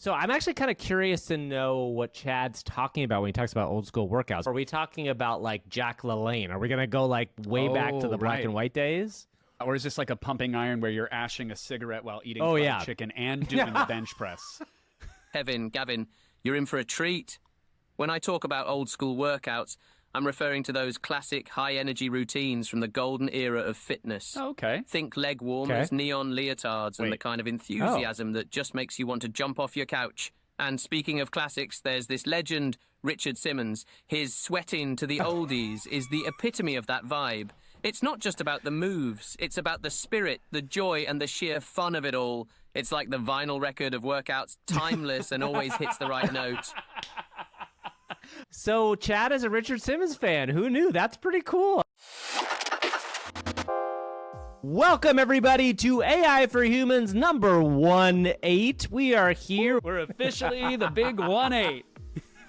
So I'm actually kind of curious to know what Chad's talking about when he talks about old school workouts. Are we talking about like Jack LaLanne? Are we going to go like way back to the black and white days? Or is this like a pumping iron where you're ashing a cigarette while eating fried chicken and doing the bench press? Gavin, you're in for a treat. When I talk about old school workouts, I'm referring to those classic high-energy routines from the golden era of fitness. Okay. Think leg warmers, neon leotards, and the kind of enthusiasm that just makes you want to jump off your couch. And speaking of classics, there's this legend, Richard Simmons. His sweating to the oldies is the epitome of that vibe. It's not just about the moves, it's about the spirit, the joy, and the sheer fun of it all. It's like the vinyl record of workouts, timeless and always hits the right note. So Chad is a Richard Simmons fan. Who knew? That's pretty cool. Welcome, everybody, to AI for Humans number 18. We are here. We're officially the big 18.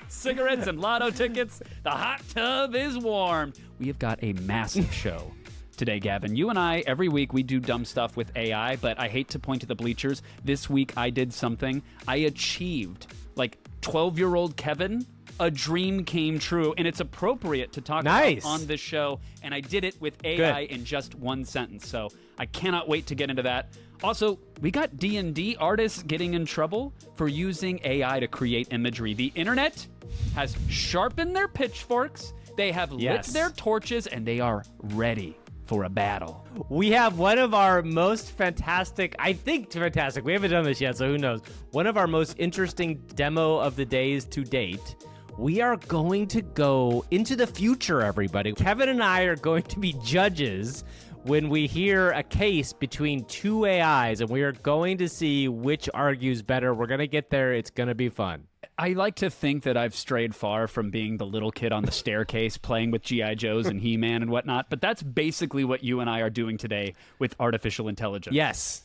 Cigarettes and lotto tickets. The hot tub is warmed. We have got a massive show today, Gavin. You and I, every week, we do dumb stuff with AI, but I hate to point to the bleachers. This week, I did something. I achieved, like 12-year-old Kevin, a dream came true, and it's appropriate to talk about on this show, and I did it with AI in just one sentence, so I cannot wait to get into that. Also, we got D&D artists getting in trouble for using AI to create imagery. The internet has sharpened their pitchforks, they have lit their torches, and they are ready for a battle. We have one of our most fantastic, I think fantastic, we haven't done this yet, so who knows, one of our most interesting demo of the days to date. We are going to go into the future, everybody. Kevin and I are going to be judges when we hear a case between two AIs, and we are going to see which argues better. We're going to get there. It's going to be fun. I like to think that I've strayed far from being the little kid on the staircase playing with G.I. Joes and He-Man and whatnot, but that's basically what you and I are doing today with artificial intelligence. Yes.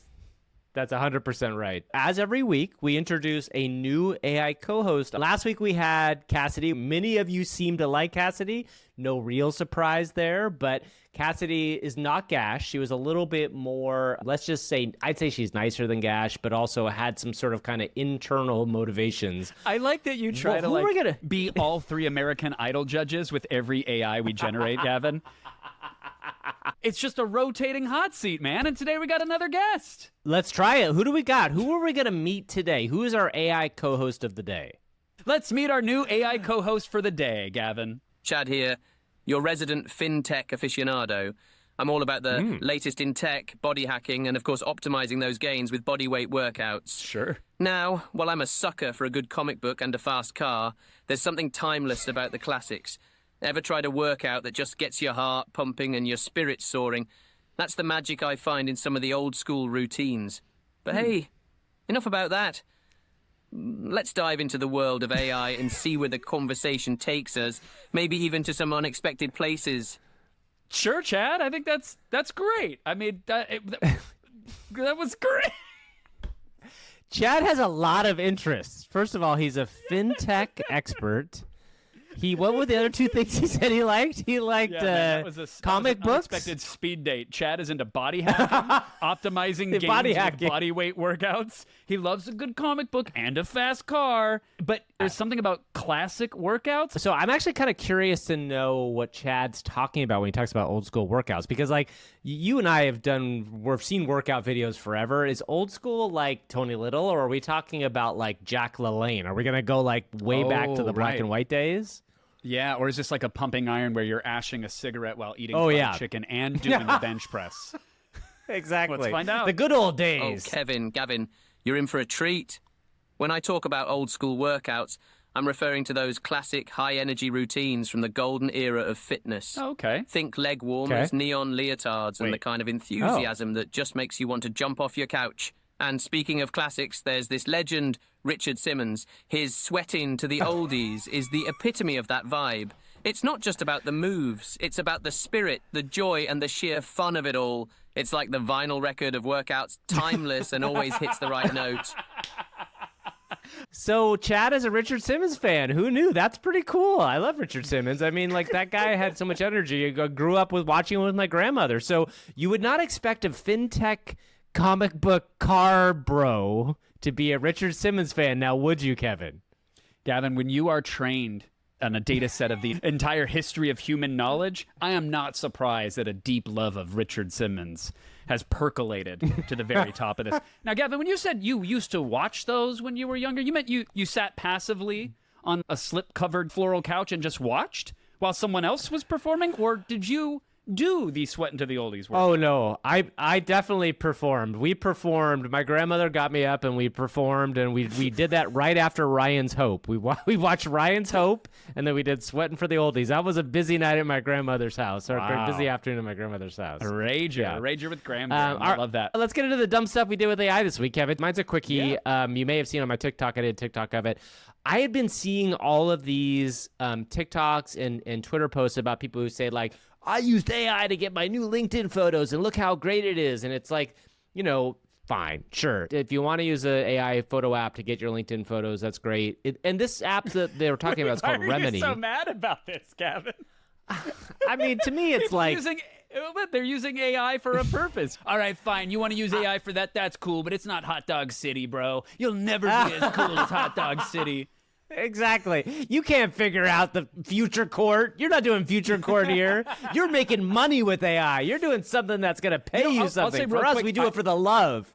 That's 100% right. As every week, we introduce a new AI co-host. Last week, we had Cassidy. Many of you seem to like Cassidy. No real surprise there, but Cassidy is not Gash. She was a little bit more, let's just say, I'd say she's nicer than Gash, but also had some sort of kind of internal motivations. I like that you try to be all three American Idol judges with every AI we generate, Gavin. It's just a rotating hot seat, man, and today we got another guest. Let's try it. Who do we got? Who are we going to meet today? Who is our AI co-host of the day? Let's meet our new AI co-host for the day, Gavin. Chad here, your resident fintech aficionado. I'm all about the latest in tech, body hacking, and of course optimizing those gains with body weight workouts. Sure. Now, while I'm a sucker for a good comic book and a fast car, there's something timeless about the classics. Ever tried a workout that just gets your heart pumping and your spirits soaring? That's the magic I find in some of the old school routines. But hey, enough about that. Let's dive into the world of AI and see where the conversation takes us, maybe even to some unexpected places. Sure, Chad. I think that's great. I mean, that was great. Chad has a lot of interests. First of all, he's a fintech expert. What were the other two things he said he liked? He liked comic books. Unexpected speed date. Chad is into body hacking, optimizing gains with body weight workouts. He loves a good comic book and a fast car. But there's something about classic workouts. So I'm actually kind of curious to know what Chad's talking about when he talks about old school workouts, because like you and I we've seen workout videos forever. Is old school like Tony Little, or are we talking about like Jack LaLanne? Are we gonna go like way back to the black and white days? Yeah, or is this like a pumping iron where you're ashing a cigarette while eating fried chicken and doing the bench press? Exactly. Let's find out. The good old days. Oh, Gavin, you're in for a treat. When I talk about old school workouts, I'm referring to those classic high-energy routines from the golden era of fitness. Okay. Think leg warmers, neon leotards, and the kind of enthusiasm that just makes you want to jump off your couch. And speaking of classics, there's this legend, Richard Simmons. His sweating to the oldies is the epitome of that vibe. It's not just about the moves, it's about the spirit, the joy, and the sheer fun of it all. It's like the vinyl record of workouts, timeless and always hits the right note. So Chad is a Richard Simmons fan. Who knew? That's pretty cool. I love Richard Simmons. I mean, like, that guy had so much energy. I grew up watching him with my grandmother. So you would not expect a fintech comic book car bro to be a Richard Simmons fan. Now, would you, Kevin? Gavin, when you are trained on a data set of the entire history of human knowledge, I am not surprised that a deep love of Richard Simmons has percolated to the very top of this. Now, Gavin, when you said you used to watch those when you were younger, you meant you sat passively on a slip-covered floral couch and just watched while someone else was performing? Or did you do the Sweat into the Oldies work? Oh, no. I definitely performed. We performed. My grandmother got me up and we performed, and we did that right after Ryan's Hope. We watched Ryan's Hope, and then we did Sweating for the Oldies. That was a busy night at my grandmother's house, or a busy afternoon at my grandmother's house. A rager with grandma. I love that. Let's get into the dumb stuff we did with AI this week, Kevin. Mine's a quickie. Yeah. You may have seen on my TikTok. I did TikTok of it. I had been seeing all of these TikToks and Twitter posts about people who say, like, I used AI to get my new LinkedIn photos, and look how great it is. And it's like, fine, sure. If you want to use an AI photo app to get your LinkedIn photos, that's great. And this app that they were talking about is called Remini. Why are you so mad about this, Gavin? I mean, to me, it's like... They're using AI for a purpose. All right, fine. You want to use AI for that? That's cool, but it's not Hot Dog City, bro. You'll never be as cool as Hot Dog City. Exactly. You can't figure out the future court. You're not doing future court here. You're making money with AI. You're doing something that's going to pay you something. For us, we do it for the love.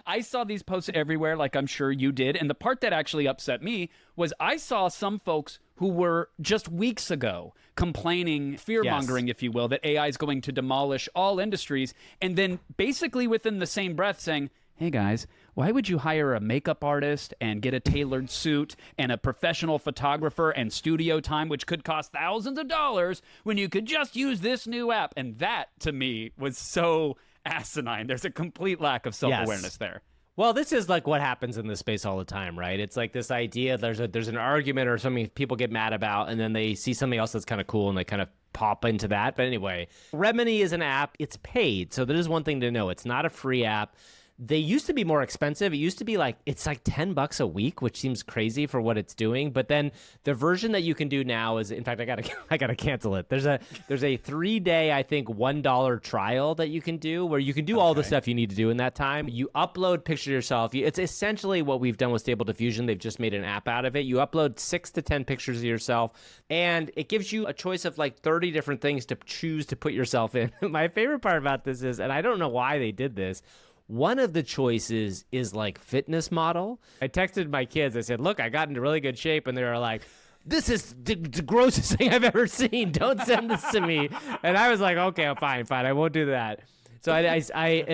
I saw these posts everywhere, like I'm sure you did. And the part that actually upset me was I saw some folks who were just weeks ago complaining, fear-mongering, if you will, that AI is going to demolish all industries. And then basically within the same breath saying, hey guys, why would you hire a makeup artist and get a tailored suit and a professional photographer and studio time, which could cost thousands of dollars, when you could just use this new app? And that, to me, was so asinine. There's a complete lack of self-awareness there. Well, this is like what happens in this space all the time, right? It's like this idea, there's an argument or something people get mad about, and then they see something else that's kind of cool, and they kind of pop into that. But anyway, Remini is an app. It's paid, so that is one thing to know. It's not a free app. They used to be more expensive. It used to be it's like $10 a week, which seems crazy for what it's doing. But then the version that you can do now is, in fact, I gotta cancel it. There's a 3-day, I think, $1 trial that you can do, where you can do all the stuff you need to do in that time. You upload pictures of yourself. It's essentially what we've done with Stable Diffusion. They've just made an app out of it. You upload 6 to 10 pictures of yourself, and it gives you a choice of like 30 different things to choose to put yourself in. My favorite part about this is, and I don't know why they did this, one of the choices is like fitness model. I texted my kids. I said, look, I got into really good shape. And they were like, this is the grossest thing I've ever seen. Don't send this to me. And I was like, okay, fine. I won't do that. So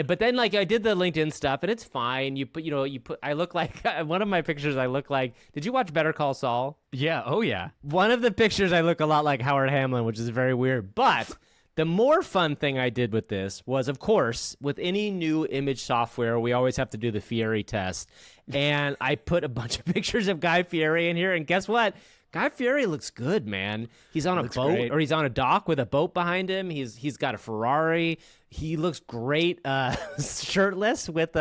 but then like I did the LinkedIn stuff, and it's fine. I look like, one of my pictures, I look like, did you watch Better Call Saul? Yeah. Oh yeah. One of the pictures, I look a lot like Howard Hamlin, which is very weird. But the more fun thing I did with this was, of course, with any new image software, we always have to do the Fieri test. And I put a bunch of pictures of Guy Fieri in here, and guess what? Guy Fieri looks good, man. He's on a boat, great. Or he's on a dock with a boat behind him. He's got a Ferrari. He looks great shirtless with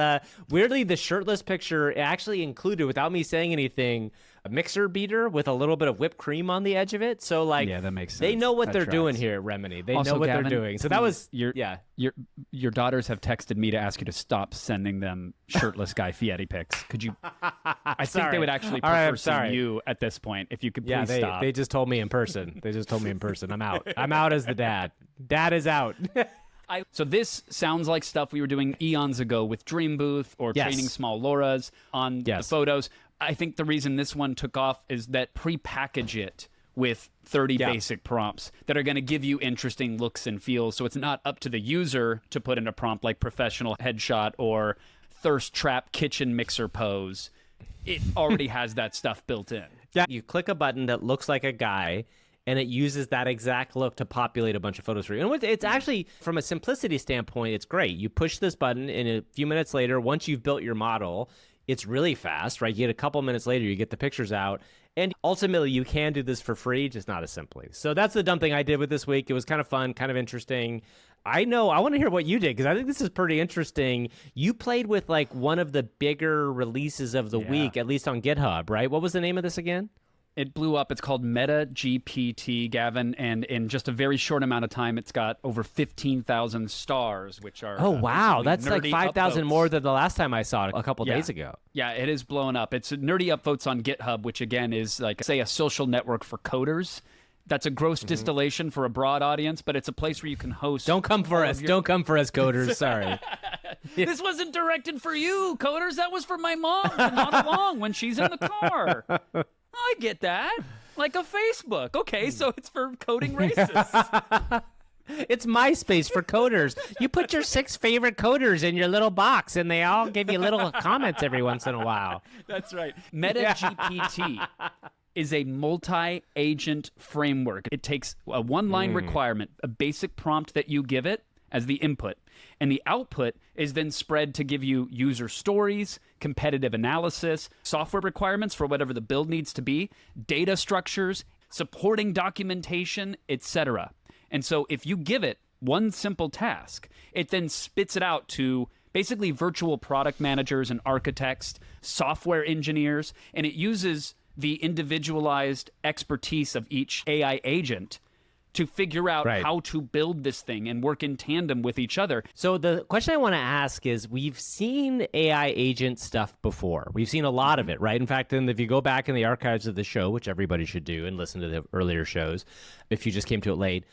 weirdly, the shirtless picture actually included, without me saying anything, a mixer beater with a little bit of whipped cream on the edge of it. So like, yeah, that makes sense. They know what they're doing here at Remini. They also, know what Gavin, they're doing. So that was your daughters have texted me to ask you to stop sending them shirtless Guy Fieri pics. Could you? I think they would actually prefer seeing you at this point. If you could please stop. They just told me in person. I'm out. I'm out as the dad. Dad is out. So this sounds like stuff we were doing eons ago with Dream Booth or training small LoRa's on the photos. I think the reason this one took off is that pre-package it with 30 basic prompts that are going to give you interesting looks and feels. So it's not up to the user to put in a prompt like professional headshot or thirst trap kitchen mixer pose. It already has that stuff built in. Yeah, you click a button that looks like a guy, and it uses that exact look to populate a bunch of photos for you. And it's actually, from a simplicity standpoint, it's great. You push this button, and a few minutes later, once you've built your model, it's really fast, right? You get a couple minutes later, you get the pictures out. And ultimately, you can do this for free, just not as simply. So that's the dumb thing I did with this week. It was kind of fun, kind of interesting. I want to hear what you did, because I think this is pretty interesting. You played with like one of the bigger releases of the week, at least on GitHub, right? What was the name of this again? It blew up. It's called MetaGPT, Gavin, and in just a very short amount of time, it's got over 15,000 stars, which are Oh, wow. basically That's like nerdy 5,000 upvotes. more than the last time I saw it a couple days ago. Yeah, it is blowing up. It's nerdy upvotes on GitHub, which again is like, say, a social network for coders. That's a gross distillation for a broad audience, but it's a place where you can host. Don't come for us. Don't come for us, coders. Sorry. This wasn't directed for you, coders. That was for my mom to nod along when she's in the car. I get that. Like a Facebook. Okay, so it's for coding racists. It's MySpace for coders. You put your 6 favorite coders in your little box, and they all give you little comments every once in a while. That's right. MetaGPT is a multi-agent framework. It takes a one-line requirement, a basic prompt that you give it as the input, and the output is then spread to give you user stories, competitive analysis, software requirements for whatever the build needs to be, data structures, supporting documentation, etc. And so if you give it one simple task, it then spits it out to basically virtual product managers and architects, software engineers, and it uses the individualized expertise of each AI agent to figure out how to build this thing and work in tandem with each other. So the question I want to ask is, we've seen AI agent stuff before. We've seen a lot of it, right? In fact, if you go back in the archives of the show, which everybody should do and listen to the earlier shows, if you just came to it late,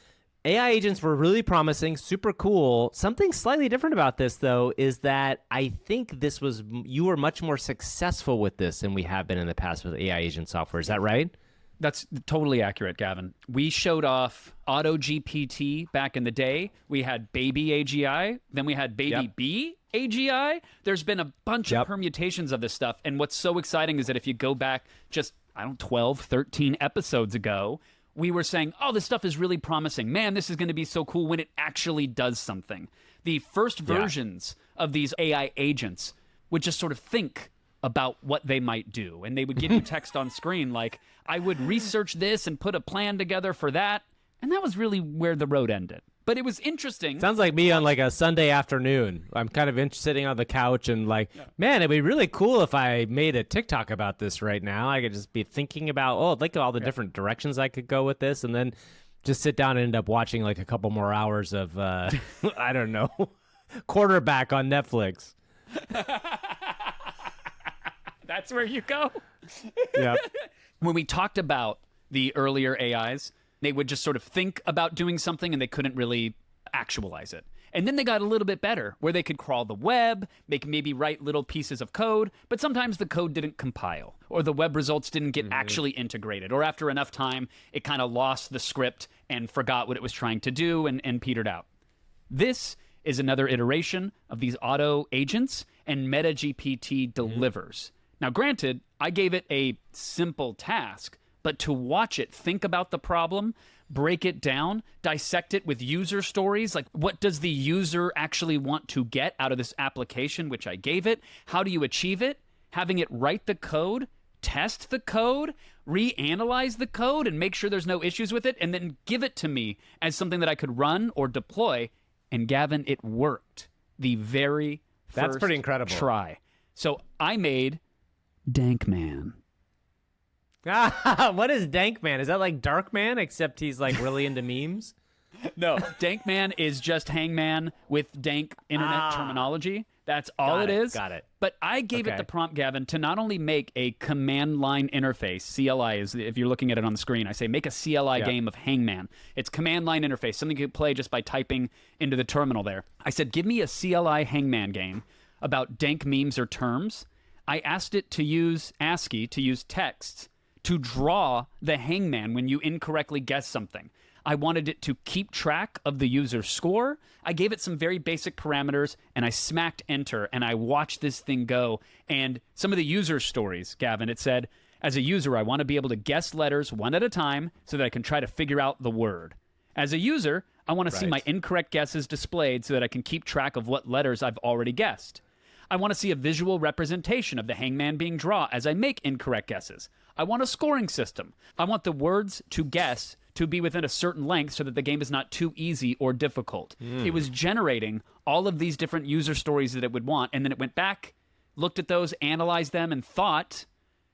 AI agents were really promising, super cool. Something slightly different about this, though, is that I think you were much more successful with this than we have been in the past with AI agent software. Is that right? That's totally accurate, Gavin. We showed off AutoGPT back in the day. We had BabyAGI, then we had BabyAGI. There's been a bunch of permutations of this stuff. And what's so exciting is that if you go back just, 12, 13 episodes ago, we were saying, oh, this stuff is really promising. Man, this is going to be so cool when it actually does something. The first versions of these AI agents would just sort of think about what they might do. And they would give you text on screen like, I would research this and put a plan together for that. And that was really where the road ended. But it was interesting. Sounds like me on like a Sunday afternoon. I'm kind of sitting on the couch and like, man, it'd be really cool if I made a TikTok about this right now. I could just be thinking about, look at all the different directions I could go with this, and then just sit down and end up watching like a couple more hours of, I don't know, Quarterback on Netflix. That's where you go. Yeah. When we talked about the earlier AIs, they would just sort of think about doing something and they couldn't really actualize it. And then they got a little bit better, where they could crawl the web, they could maybe write little pieces of code, but sometimes the code didn't compile, or the web results didn't get actually integrated, or after enough time, it kind of lost the script and forgot what it was trying to do and petered out. This is another iteration of these auto agents, and MetaGPT delivers. Now, granted, I gave it a simple task, but to watch it think about the problem, break it down, dissect it with user stories, like what does the user actually want to get out of this application, which I gave it? How do you achieve it? Having it write the code, test the code, reanalyze the code, and make sure there's no issues with it, and then give it to me as something that I could run or deploy. And Gavin, it worked the very first pretty incredible. try. So I made Dank Man. What is Dank Man? Is that like Dark Man, except he's like really into memes? No, Dank Man is just Hangman with dank internet terminology. That's all it is. Got it. But I gave it the prompt, Gavin, to not only make a command line interface. CLI is, if you're looking at it on the screen, I say make a CLI game of Hangman. It's command line interface, something you can play just by typing into the terminal there. I said, give me a CLI Hangman game about dank memes or terms. I asked it to use ASCII, to use text, to draw the hangman when you incorrectly guess something. I wanted it to keep track of the user's score. I gave it some very basic parameters, and I smacked enter, and I watched this thing go. And some of the user stories, Gavin, it said, as a user, I want to be able to guess letters one at a time so that I can try to figure out the word. As a user, I want to see my incorrect guesses displayed so that I can keep track of what letters I've already guessed. I want to see a visual representation of the hangman being drawn as I make incorrect guesses. I want a scoring system. I want the words to guess to be within a certain length so that the game is not too easy or difficult. It was generating all of these different user stories that it would want, and then it went back, looked at those, analyzed them, and thought,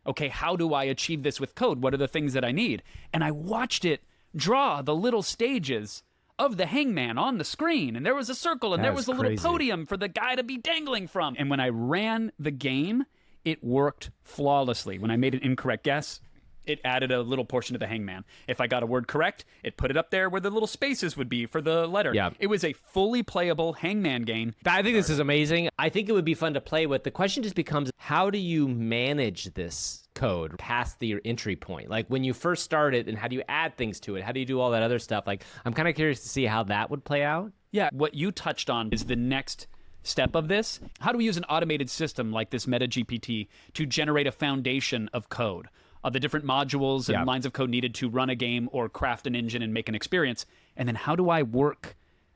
okay, how do I achieve this with code? What are the things that I need? And I watched it draw the little stages of the hangman on the screen. And there was a circle, and there was a little podium for the guy to be dangling from. And when I ran the game, it worked flawlessly. When I made an incorrect guess, it added a little portion of the hangman. If I got a word correct, it put it up there where the little spaces would be for the letter. Yeah. It was a fully playable hangman game. I think this is amazing. I think it would be fun to play with. The question just becomes, how do you manage this code past the entry point? Like when you first start it, and how do you add things to it? How do you do all that other stuff? Like, I'm kind of curious to see how that would play out. Yeah, what you touched on is the next step of this. How do we use an automated system like this MetaGPT to generate a foundation of code? The different modules and lines of code needed to run a game or craft an engine and make an experience. And then how do I work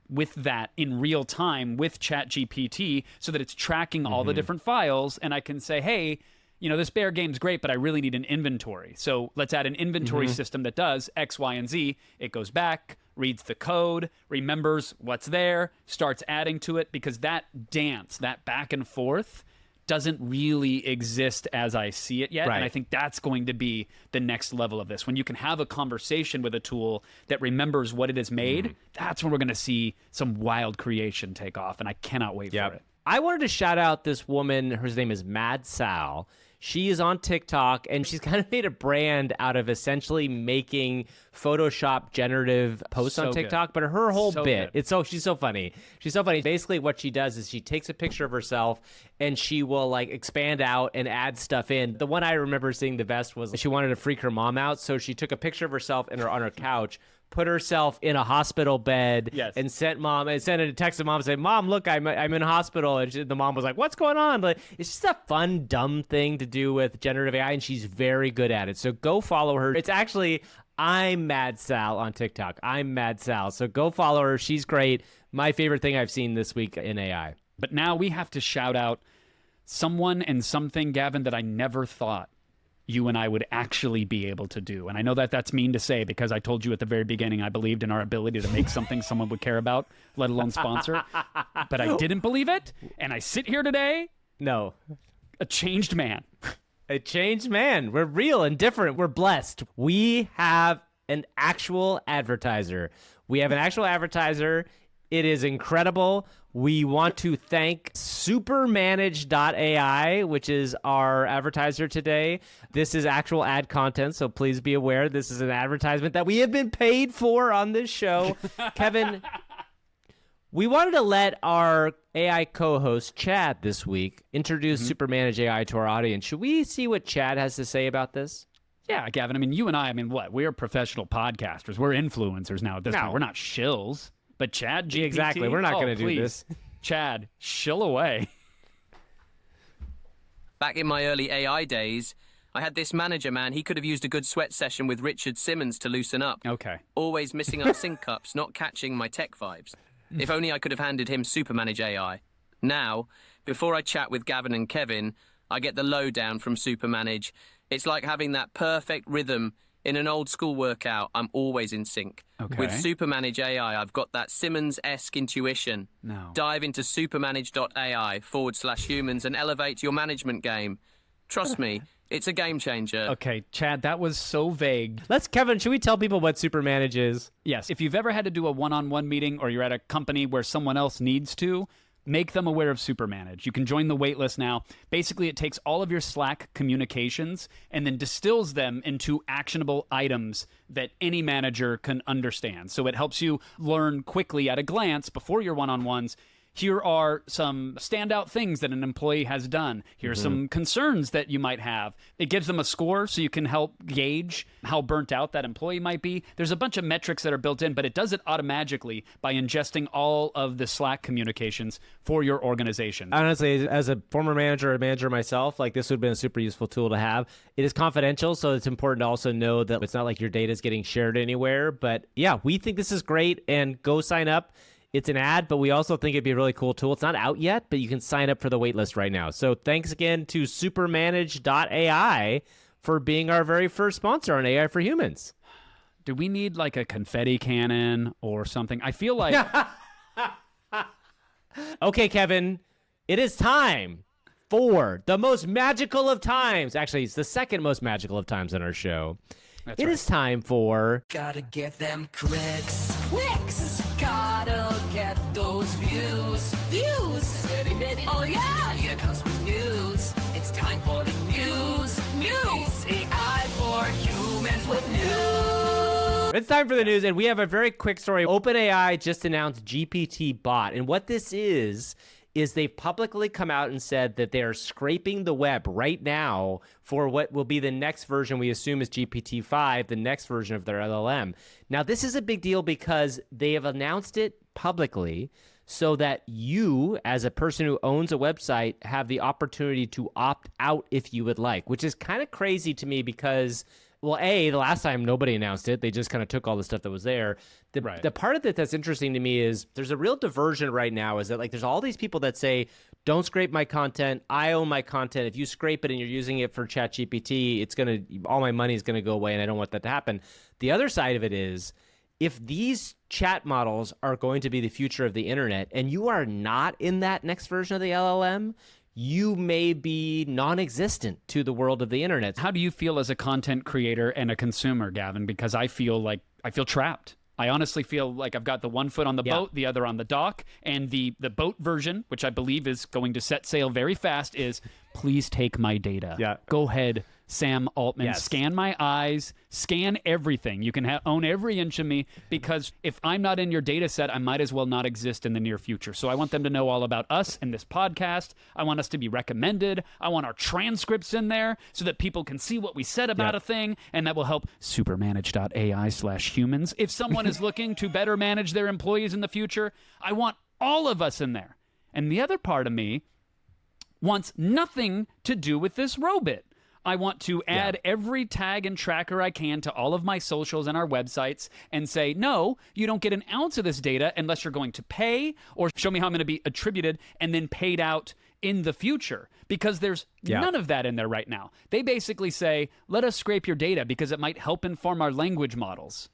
with that in real time with ChatGPT so that it's tracking all the different files, and I can say, hey, this bear game's great, but I really need an inventory. So let's add an inventory system that does X, Y, and Z. It goes back, reads the code, remembers what's there, starts adding to it, because that dance, that back and forth, doesn't really exist as I see it yet. Right. And I think that's going to be the next level of this. When you can have a conversation with a tool that remembers what it has made, that's when we're going to see some wild creation take off. And I cannot wait for it. I wanted to shout out this woman. Her name is Mad Sal. She is on TikTok, and she's kind of made a brand out of essentially making Photoshop generative posts on TikTok. But her whole bit, she's so funny. She's so funny. Basically, what she does is she takes a picture of herself, and she will like expand out and add stuff in. The one I remember seeing the best was she wanted to freak her mom out, so she took a picture of herself on her couch, put herself in a hospital bed, and sent a text to mom and said, "Mom, look, I'm in a hospital." And the mom was like, "What's going on?" Like, it's just a fun, dumb thing to do with generative AI, and she's very good at it. So go follow her. It's actually, I'm Mad Sal on TikTok. I'm Mad Sal. So go follow her. She's great. My favorite thing I've seen this week in AI. But now we have to shout out someone and something, Gavin, that I never thought you and I would actually be able to do. And I know that that's mean to say, because I told you at the very beginning I believed in our ability to make something someone would care about, let alone sponsor. But I didn't believe it, and I sit here today a changed man. A changed man. We're real and different. We're blessed. We have an actual advertiser. It is incredible. We want to thank supermanage.ai, which is our advertiser today. This is actual ad content, so please be aware this is an advertisement that we have been paid for on this show. Kevin, we wanted to let our AI co-host, Chad, this week introduce Supermanage AI to our audience. Should we see what Chad has to say about this? Yeah, Gavin. I mean, you and I, we're professional podcasters. We're influencers now at this point. We're not shills. But Chad GPT, exactly. We're not going to do this. Chad, shill away. Back in my early AI days, I had this manager, man. He could have used a good sweat session with Richard Simmons to loosen up. Okay. Always missing our sync ups, not catching my tech vibes. If only I could have handed him Supermanage AI. Now, before I chat with Gavin and Kevin, I get the lowdown from Supermanage. It's like having that perfect rhythm. In an old school workout, I'm always in sync. Okay. With Supermanage AI, I've got that Simmons-esque intuition. No. Dive into supermanage.ai/humans and elevate your management game. Trust me, it's a game changer. Okay, Chad, that was so vague. Kevin, should we tell people what Supermanage is? Yes. If you've ever had to do a one-on-one meeting, or you're at a company where someone else needs to, make them aware of Supermanage. You can join the waitlist now. Basically, it takes all of your Slack communications and then distills them into actionable items that any manager can understand. So it helps you learn quickly at a glance before your one-on-ones. Here are some standout things that an employee has done. Here are some concerns that you might have. It gives them a score so you can help gauge how burnt out that employee might be. There's a bunch of metrics that are built in, but it does it automatically by ingesting all of the Slack communications for your organization. Honestly, as a former manager or a manager myself, this would have been a super useful tool to have. It is confidential, so it's important to also know that it's not like your data is getting shared anywhere. But yeah, we think this is great, and go sign up. It's an ad, but we also think it'd be a really cool tool. It's not out yet, but you can sign up for the waitlist right now. So thanks again to supermanage.ai for being our very first sponsor on AI for Humans. Do we need a confetti cannon or something? I feel like... Okay, Kevin, it is time for the most magical of times. Actually, it's the second most magical of times on our show. It is time for... Gotta get them clicks. Clicks! Gotta get those views. Views! Oh yeah! Here comes the news. It's time for the news. News! AI for humans with news. It's time for the news, and we have a very quick story. OpenAI just announced GPT Bot, and what this is they've publicly come out and said that they are scraping the web right now for what will be the next version we assume is GPT-5, the next version of their LLM. Now, this is a big deal because they have announced it publicly so that you, as a person who owns a website, have the opportunity to opt out if you would like, which is kind of crazy to me because... Well, the last time nobody announced it. They just kind of took all the stuff that was there. The part of it that's interesting to me is there's a real diversion right now is that like there's all these people that say, don't scrape my content. I own my content. If you scrape it and you're using it for ChatGPT, all my money is going to go away and I don't want that to happen. The other side of it is if these chat models are going to be the future of the internet and you are not in that next version of the LLM, you may be non-existent to the world of the internet. How do you feel as a content creator and a consumer, Gavin? Because I feel trapped. I honestly feel like I've got the one foot on the boat, the other on the dock, and the boat version, which I believe is going to set sail very fast, is please take my data. Yeah. Go ahead, Sam Altman. Yes. Scan my eyes, scan everything. You can own every inch of me, because if I'm not in your data set, I might as well not exist in the near future. So I want them to know all about us and this podcast. I want us to be recommended. I want our transcripts in there so that people can see what we said about a thing, and that will help supermanage.ai/humans. If someone is looking to better manage their employees in the future, I want all of us in there. And the other part of me wants nothing to do with this robot. I want to add every tag and tracker I can to all of my socials and our websites and say, no, you don't get an ounce of this data unless you're going to pay or show me how I'm going to be attributed and then paid out in the future, because there's none of that in there right now. They basically say, let us scrape your data because it might help inform our language models.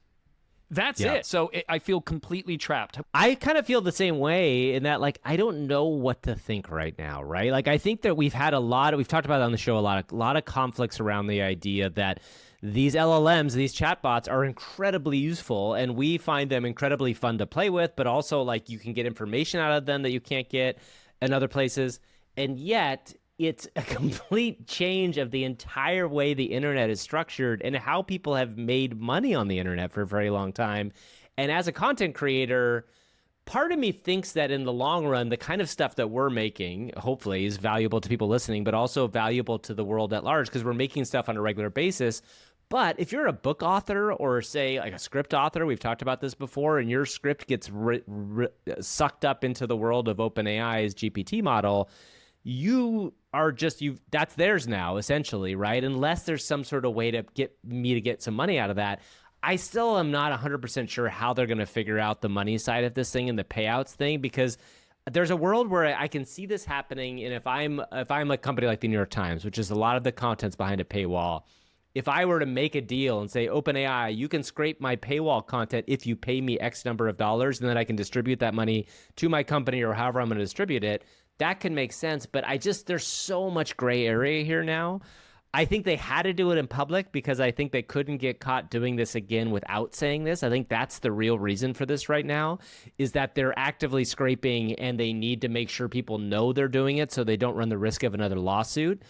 That's it. So I feel completely trapped. I kind of feel the same way in that, like, I don't know what to think right now, right? Like, I think that we've talked about it on the show a lot of conflicts around the idea that these LLMs, these chatbots are incredibly useful and we find them incredibly fun to play with, but also like you can get information out of them that you can't get in other places. And yet it's a complete change of the entire way the internet is structured and how people have made money on the internet for a very long time. And as a content creator, part of me thinks that in the long run, the kind of stuff that we're making, hopefully, is valuable to people listening, but also valuable to the world at large because we're making stuff on a regular basis. But if you're a book author or, say, like a script author, we've talked about this before, and your script gets sucked up into the world of OpenAI's GPT model, that's theirs now, essentially, right? Unless there's some sort of way to get some money out of that. I still am not 100% sure how they're going to figure out the money side of this thing and the payouts thing, because there's a world where I can see this happening. And if I'm a company like the New York Times, which is a lot of the content's behind a paywall, if I were to make a deal and say, OpenAI, you can scrape my paywall content if you pay me X number of dollars, and then I can distribute that money to my company or however I'm going to distribute it, that can make sense. But there's so much gray area here now. I think they had to do it in public because I think they couldn't get caught doing this again without saying this. I think that's the real reason for this right now, is that they're actively scraping and they need to make sure people know they're doing it so they don't run the risk of another lawsuit.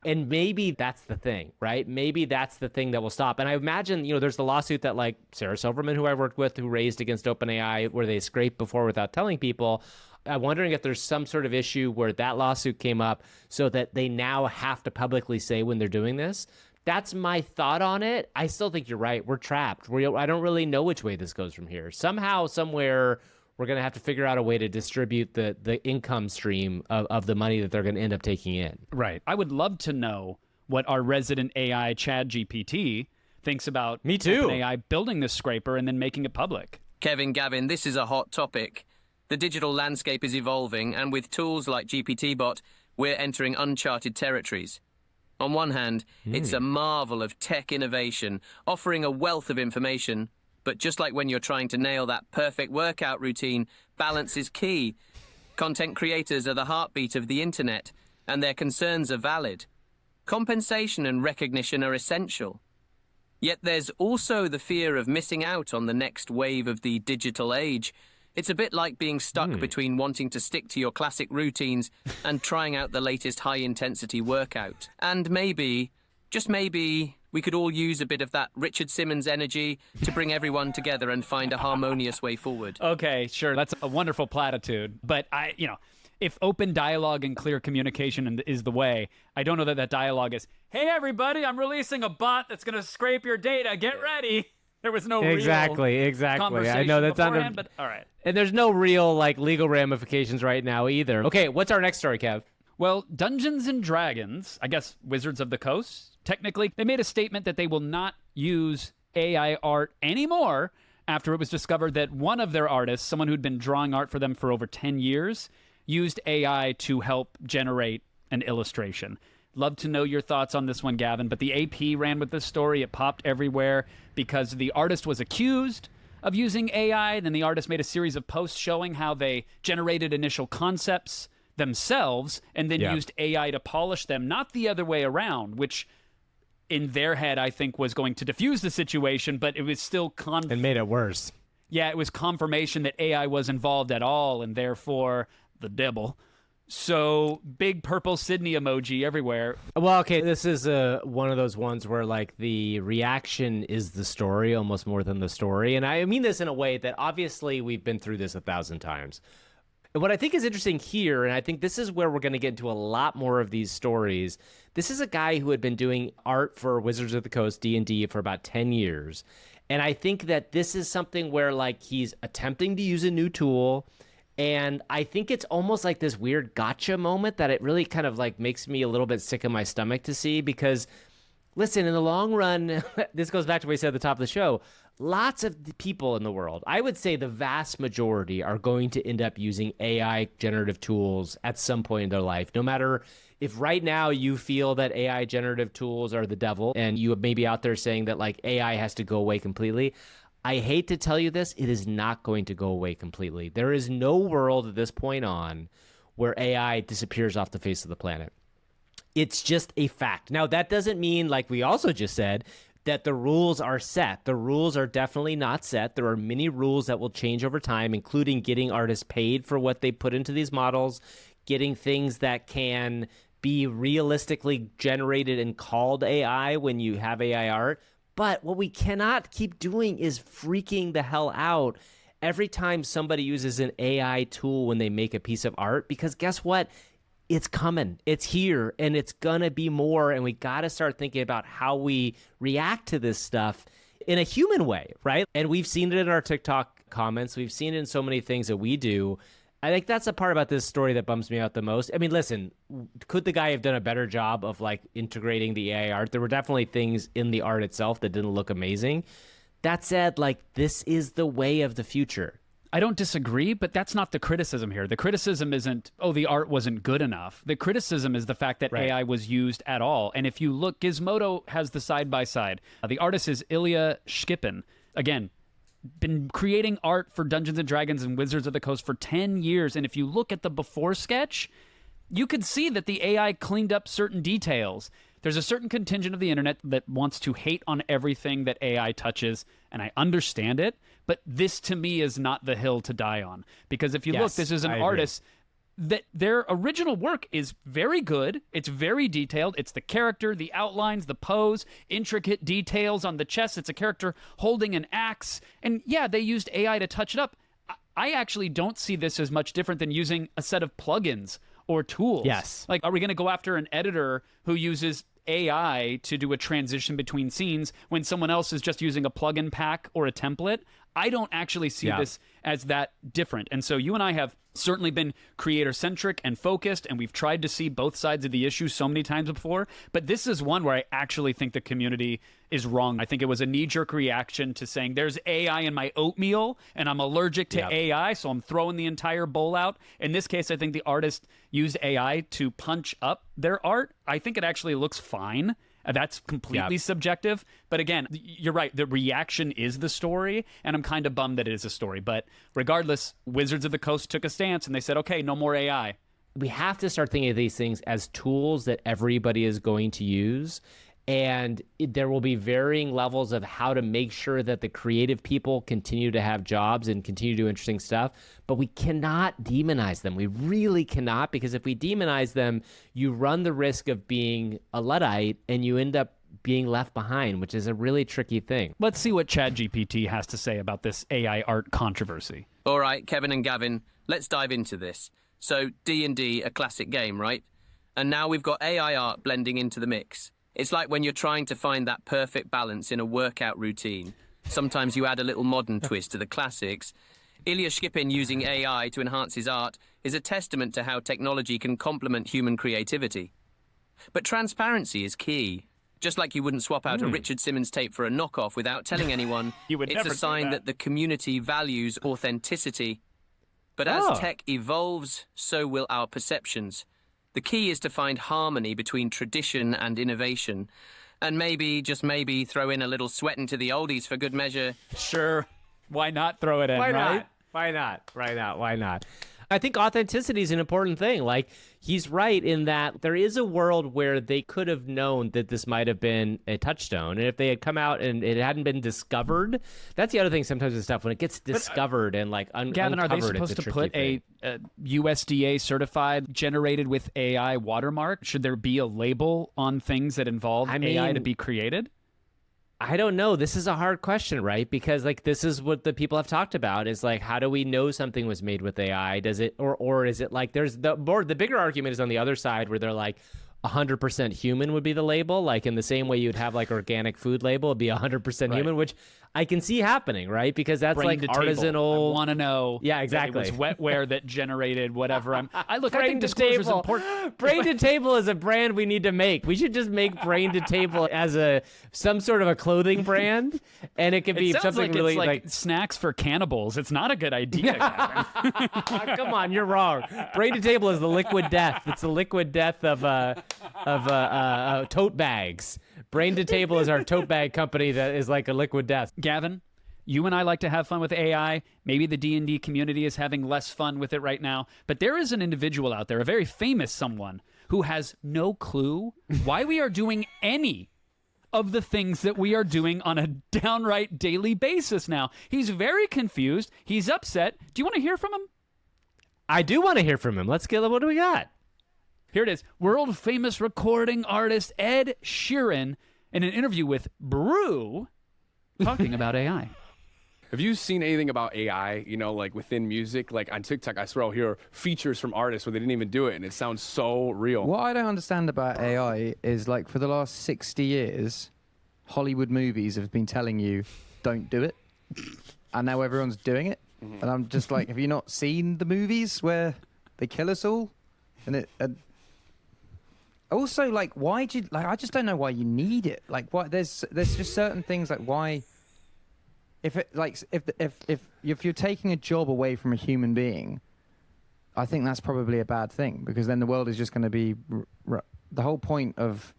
And maybe that's the thing, right? Maybe that's the thing that will stop. And I imagine, there's the lawsuit that like Sarah Silverman, who I worked with, who raised against OpenAI, where they scraped before without telling people. I'm wondering if there's some sort of issue where that lawsuit came up so that they now have to publicly say when they're doing this. That's my thought on it. I still think you're right. We're trapped. I don't really know which way this goes from here. Somehow, somewhere, we're going to have to figure out a way to distribute the income stream of the money that they're going to end up taking in. Right. I would love to know what our resident AI ChatGPT thinks about Me too. OpenAI building this scraper and then making it public. Kevin, Gavin, this is a hot topic. The digital landscape is evolving, and with tools like GPT Bot, we're entering uncharted territories. On one hand, it's a marvel of tech innovation, offering a wealth of information. But just like when you're trying to nail that perfect workout routine, balance is key. Content creators are the heartbeat of the internet. and their concerns are valid. Compensation and recognition are essential. Yet there's also the fear of missing out on the next wave of the digital age. It's a bit like being stuck between wanting to stick to your classic routines and trying out the latest high-intensity workout. And maybe, just maybe, we could all use a bit of that Richard Simmons energy to bring everyone together and find a harmonious way forward. Okay, sure. That's a wonderful platitude. But if open dialogue and clear communication is the way, I don't know that dialogue is, hey, everybody, I'm releasing a bot that's going to scrape your data. Get ready. There was no exactly. conversation I know that's beforehand, but all right. And there's no real legal ramifications right now either. Okay, what's our next story, Kev? Well, Dungeons and Dragons, I guess Wizards of the Coast, technically, they made a statement that they will not use AI art anymore after it was discovered that one of their artists, someone who'd been drawing art for them for over 10 years, used AI to help generate an illustration. Love to know your thoughts on this one, Gavin, but the AP ran with this story. It popped everywhere because the artist was accused of using AI. Then the artist made a series of posts showing how they generated initial concepts themselves and then used AI to polish them, not the other way around, which in their head I think was going to diffuse the situation, but it was still and made it worse. Yeah, it was confirmation that AI was involved at all, and therefore the devil. So big purple Sydney emoji everywhere. Well, okay, this is one of those ones where the reaction is the story almost more than the story. And I mean this in a way that obviously we've been through this 1,000 times. And what I think is interesting here, and I think this is where we're going to get into a lot more of these stories, this is a guy who had been doing art for Wizards of the Coast, D&D, for about 10 years. And I think that this is something where he's attempting to use a new tool. And I think it's almost like this weird gotcha moment that it really kind of makes me a little bit sick in my stomach to see, because listen, in the long run, this goes back to what we said at the top of the show, lots of people in the world, I would say the vast majority, are going to end up using AI generative tools at some point in their life. No matter if right now you feel that AI generative tools are the devil and you may be out there saying that AI has to go away completely, I hate to tell you this, it is not going to go away completely. There is no world at this point on where AI disappears off the face of the planet. It's just a fact. Now, that doesn't mean, like we also just said, that the rules are set. The rules are definitely not set. There are many rules that will change over time, including getting artists paid for what they put into these models, getting things that can be realistically generated and called AI when you have AI art. But what we cannot keep doing is freaking the hell out every time somebody uses an AI tool when they make a piece of art, because guess what? It's coming. It's here, and it's going to be more, and we got to start thinking about how we react to this stuff in a human way, right? And we've seen it in our TikTok comments. We've seen it in so many things that we do. I think that's the part about this story that bums me out the most. I mean, listen, could the guy have done a better job of integrating the AI art? There were definitely things in the art itself that didn't look amazing. That said, this is the way of the future. I don't disagree, but that's not the criticism here. The criticism isn't, the art wasn't good enough. The criticism is the fact that AI was used at all. And if you look, Gizmodo has the side-by-side. The artist is Ilya Shkipin. Again, been creating art for Dungeons and Dragons and Wizards of the Coast for 10 years. And if you look at the before sketch, you could see that the AI cleaned up certain details. There's a certain contingent of the internet that wants to hate on everything that AI touches, and I understand it, but this to me is not the hill to die on. Because if you look, this is an artist that their original work is very good. It's very detailed. It's the character, the outlines, the pose, intricate details on the chest. It's a character holding an axe. And yeah, they used AI to touch it up. I actually don't see this as much different than using a set of plugins or tools. Yes. Are we going to go after an editor who uses AI to do a transition between scenes when someone else is just using a plugin pack or a template? I don't actually see this as that different. And so you and I have certainly been creator-centric and focused, and we've tried to see both sides of the issue so many times before. But this is one where I actually think the community is wrong. I think it was a knee-jerk reaction to saying, there's AI in my oatmeal, and I'm allergic to AI, so I'm throwing the entire bowl out. In this case, I think the artist used AI to punch up their art. I think it actually looks fine. That's completely subjective. But again, you're right. The reaction is the story, and I'm kind of bummed that it is a story. But regardless, Wizards of the Coast took a stance, and they said, okay, no more AI. we have to start thinking of these things as tools that everybody is going to use. And there will be varying levels of how to make sure that the creative people continue to have jobs and continue to do interesting stuff. But we cannot demonize them. We really cannot, because if we demonize them, you run the risk of being a Luddite and you end up being left behind, which is a really tricky thing. Let's see what ChatGPT has to say about this AI art controversy. All right, Kevin and Gavin, let's dive into this. So D&D, a classic game, right? And now we've got AI art blending into the mix. It's like when you're trying to find that perfect balance in a workout routine. Sometimes you add a little modern twist to the classics. Ilya Shkipin using AI to enhance his art is a testament to how technology can complement human creativity. But transparency is key. Just like you wouldn't swap out a Richard Simmons tape for a knockoff without telling anyone, You would it's never a do sign that. that the community values authenticity. But as tech evolves, so will our perceptions. The key is to find harmony between tradition and innovation. And maybe, just maybe, throw in a little sweat into the oldies for good measure. Sure. Why not throw it in, Why right? not? Why not? Why not? Why not? I think authenticity is an important thing. Like, he's right in that there is a world where they could have known that this might have been a touchstone. And if they had come out and it hadn't been discovered, that's the other thing sometimes with stuff. When it gets discovered and like Gavin, are they uncovered, it's supposed to tricky put thing. a USDA certified generated with AI watermark? Should there be a label on things that involve AI to mean, be created? I don't know. This is a hard question, right? Because like this is what the people have talked about is like, how do we know something was made with AI? Does it, or is it like there's the bigger argument is on the other side where they're like 100% human would be the label. Like in the same way you'd have like organic food label, it'd be 100% Right. human, which I can see happening, right? Because that's Brain like to table. artisanal. I want to know. Yeah, that exactly. It was wetware that generated whatever. I Brain think to disclosure is table. important. Brain to table is a brand we need to make. We should just make Brain to Table as some sort of a clothing brand, and it could be It sounds something like really it's like snacks for cannibals. It's not a good idea, Gavin. Oh, come on, you're wrong. Brain to Table is the liquid death. It's the liquid death of tote bags. Brain to Table is our tote bag company that is like a liquid death. Gavin, you and I like to have fun with AI. Maybe the D&D community is having less fun with it right now. But there is an individual out there, a very famous someone, who has no clue why we are doing any of the things that we are doing on a downright daily basis now. He's very confused. He's upset. Do you want to hear from him? I do want to hear from him. Let's get. What do we got? Here it is. World famous recording artist Ed Sheeran in an interview with Brew talking about AI. Have you seen anything about AI, you know, like within music? Like on TikTok, I swear I'll hear features from artists where they didn't even do it, and it sounds so real. What I don't understand about AI is like for the last 60 years, Hollywood movies have been telling you, don't do it. And now everyone's doing it. And I'm just like, have you not seen the movies where they kill us all? And also, like, why do you, like, I just don't know why you need it. Like, what, there's just certain things like why, if you're taking a job away from a human being, I think that's probably a bad thing, because then the world is just going to be, the whole point of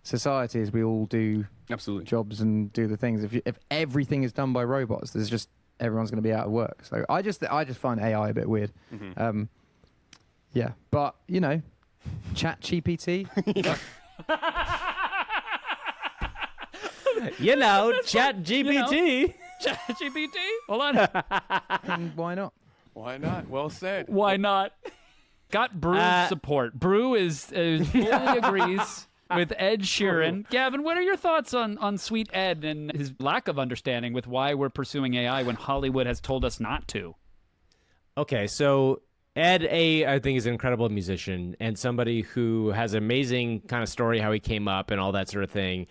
society is we all do Absolutely. jobs and do the things. If everything is done by robots, there's just, everyone's going to be out of work. So I just find AI a bit weird. Yeah, but you know, ChatGPT. You know, ChatGPT. ChatGPT? Hold on. Why not? Why not? Well said. Why not? Got Brew's support. Brew is fully agrees with Ed Sheeran. Gavin, what are your thoughts on Sweet Ed and his lack of understanding with why we're pursuing AI when Hollywood has told us not to? Okay, so Ed, I think, is an incredible musician and somebody who has an amazing kind of story, how he came up and all that sort of thing.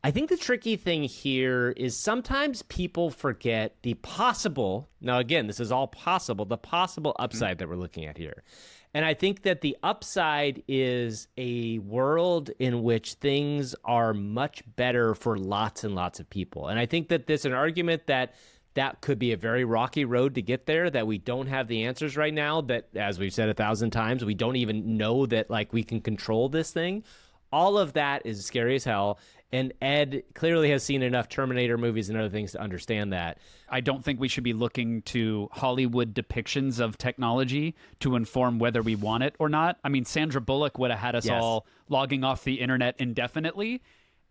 I think the tricky thing here is sometimes people forget the possible, now again, this is all possible, the possible upside that we're looking at here. And I think that the upside is a world in which things are much better for lots and lots of people. And I think that there's an argument that could be a very rocky road to get there, that we don't have the answers right now, that, as we've said 1,000 times, we don't even know that, like, we can control this thing. All of that is scary as hell. And Ed clearly has seen enough Terminator movies and other things to understand that. I don't think we should be looking to Hollywood depictions of technology to inform whether we want it or not. I mean, Sandra Bullock would have had us all logging off the internet indefinitely.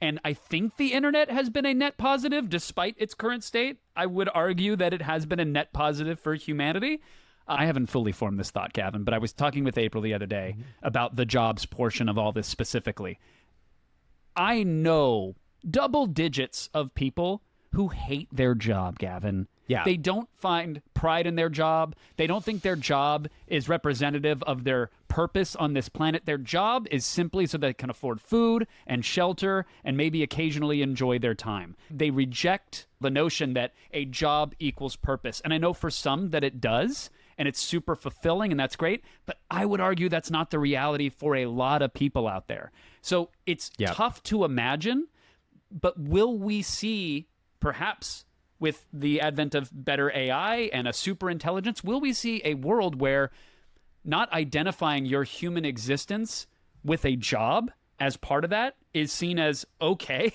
And I think the internet has been a net positive despite its current state. I would argue that it has been a net positive for humanity. I haven't fully formed this thought, Gavin, but I was talking with April the other day about the jobs portion of all this specifically. I know double digits of people who hate their job, Gavin. Yeah. They don't find pride in their job. They don't think their job is representative of their purpose on this planet. Their job is simply so they can afford food and shelter and maybe occasionally enjoy their time. They reject the notion that a job equals purpose. And I know for some that it does, and it's super fulfilling, and that's great. But I would argue that's not the reality for a lot of people out there. So it's tough to imagine, but will we see, perhaps with the advent of better AI and a super intelligence, will we see a world where not identifying your human existence with a job as part of that is seen as okay?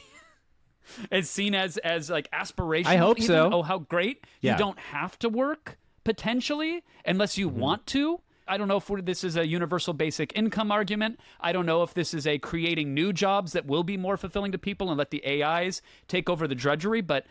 It's seen as like aspirational. I hope even? so. Oh, how great. You don't have to work, potentially, unless you want to. I don't know if this is a universal basic income argument. I don't know if this is a creating new jobs that will be more fulfilling to people and let the AIs take over the drudgery. But,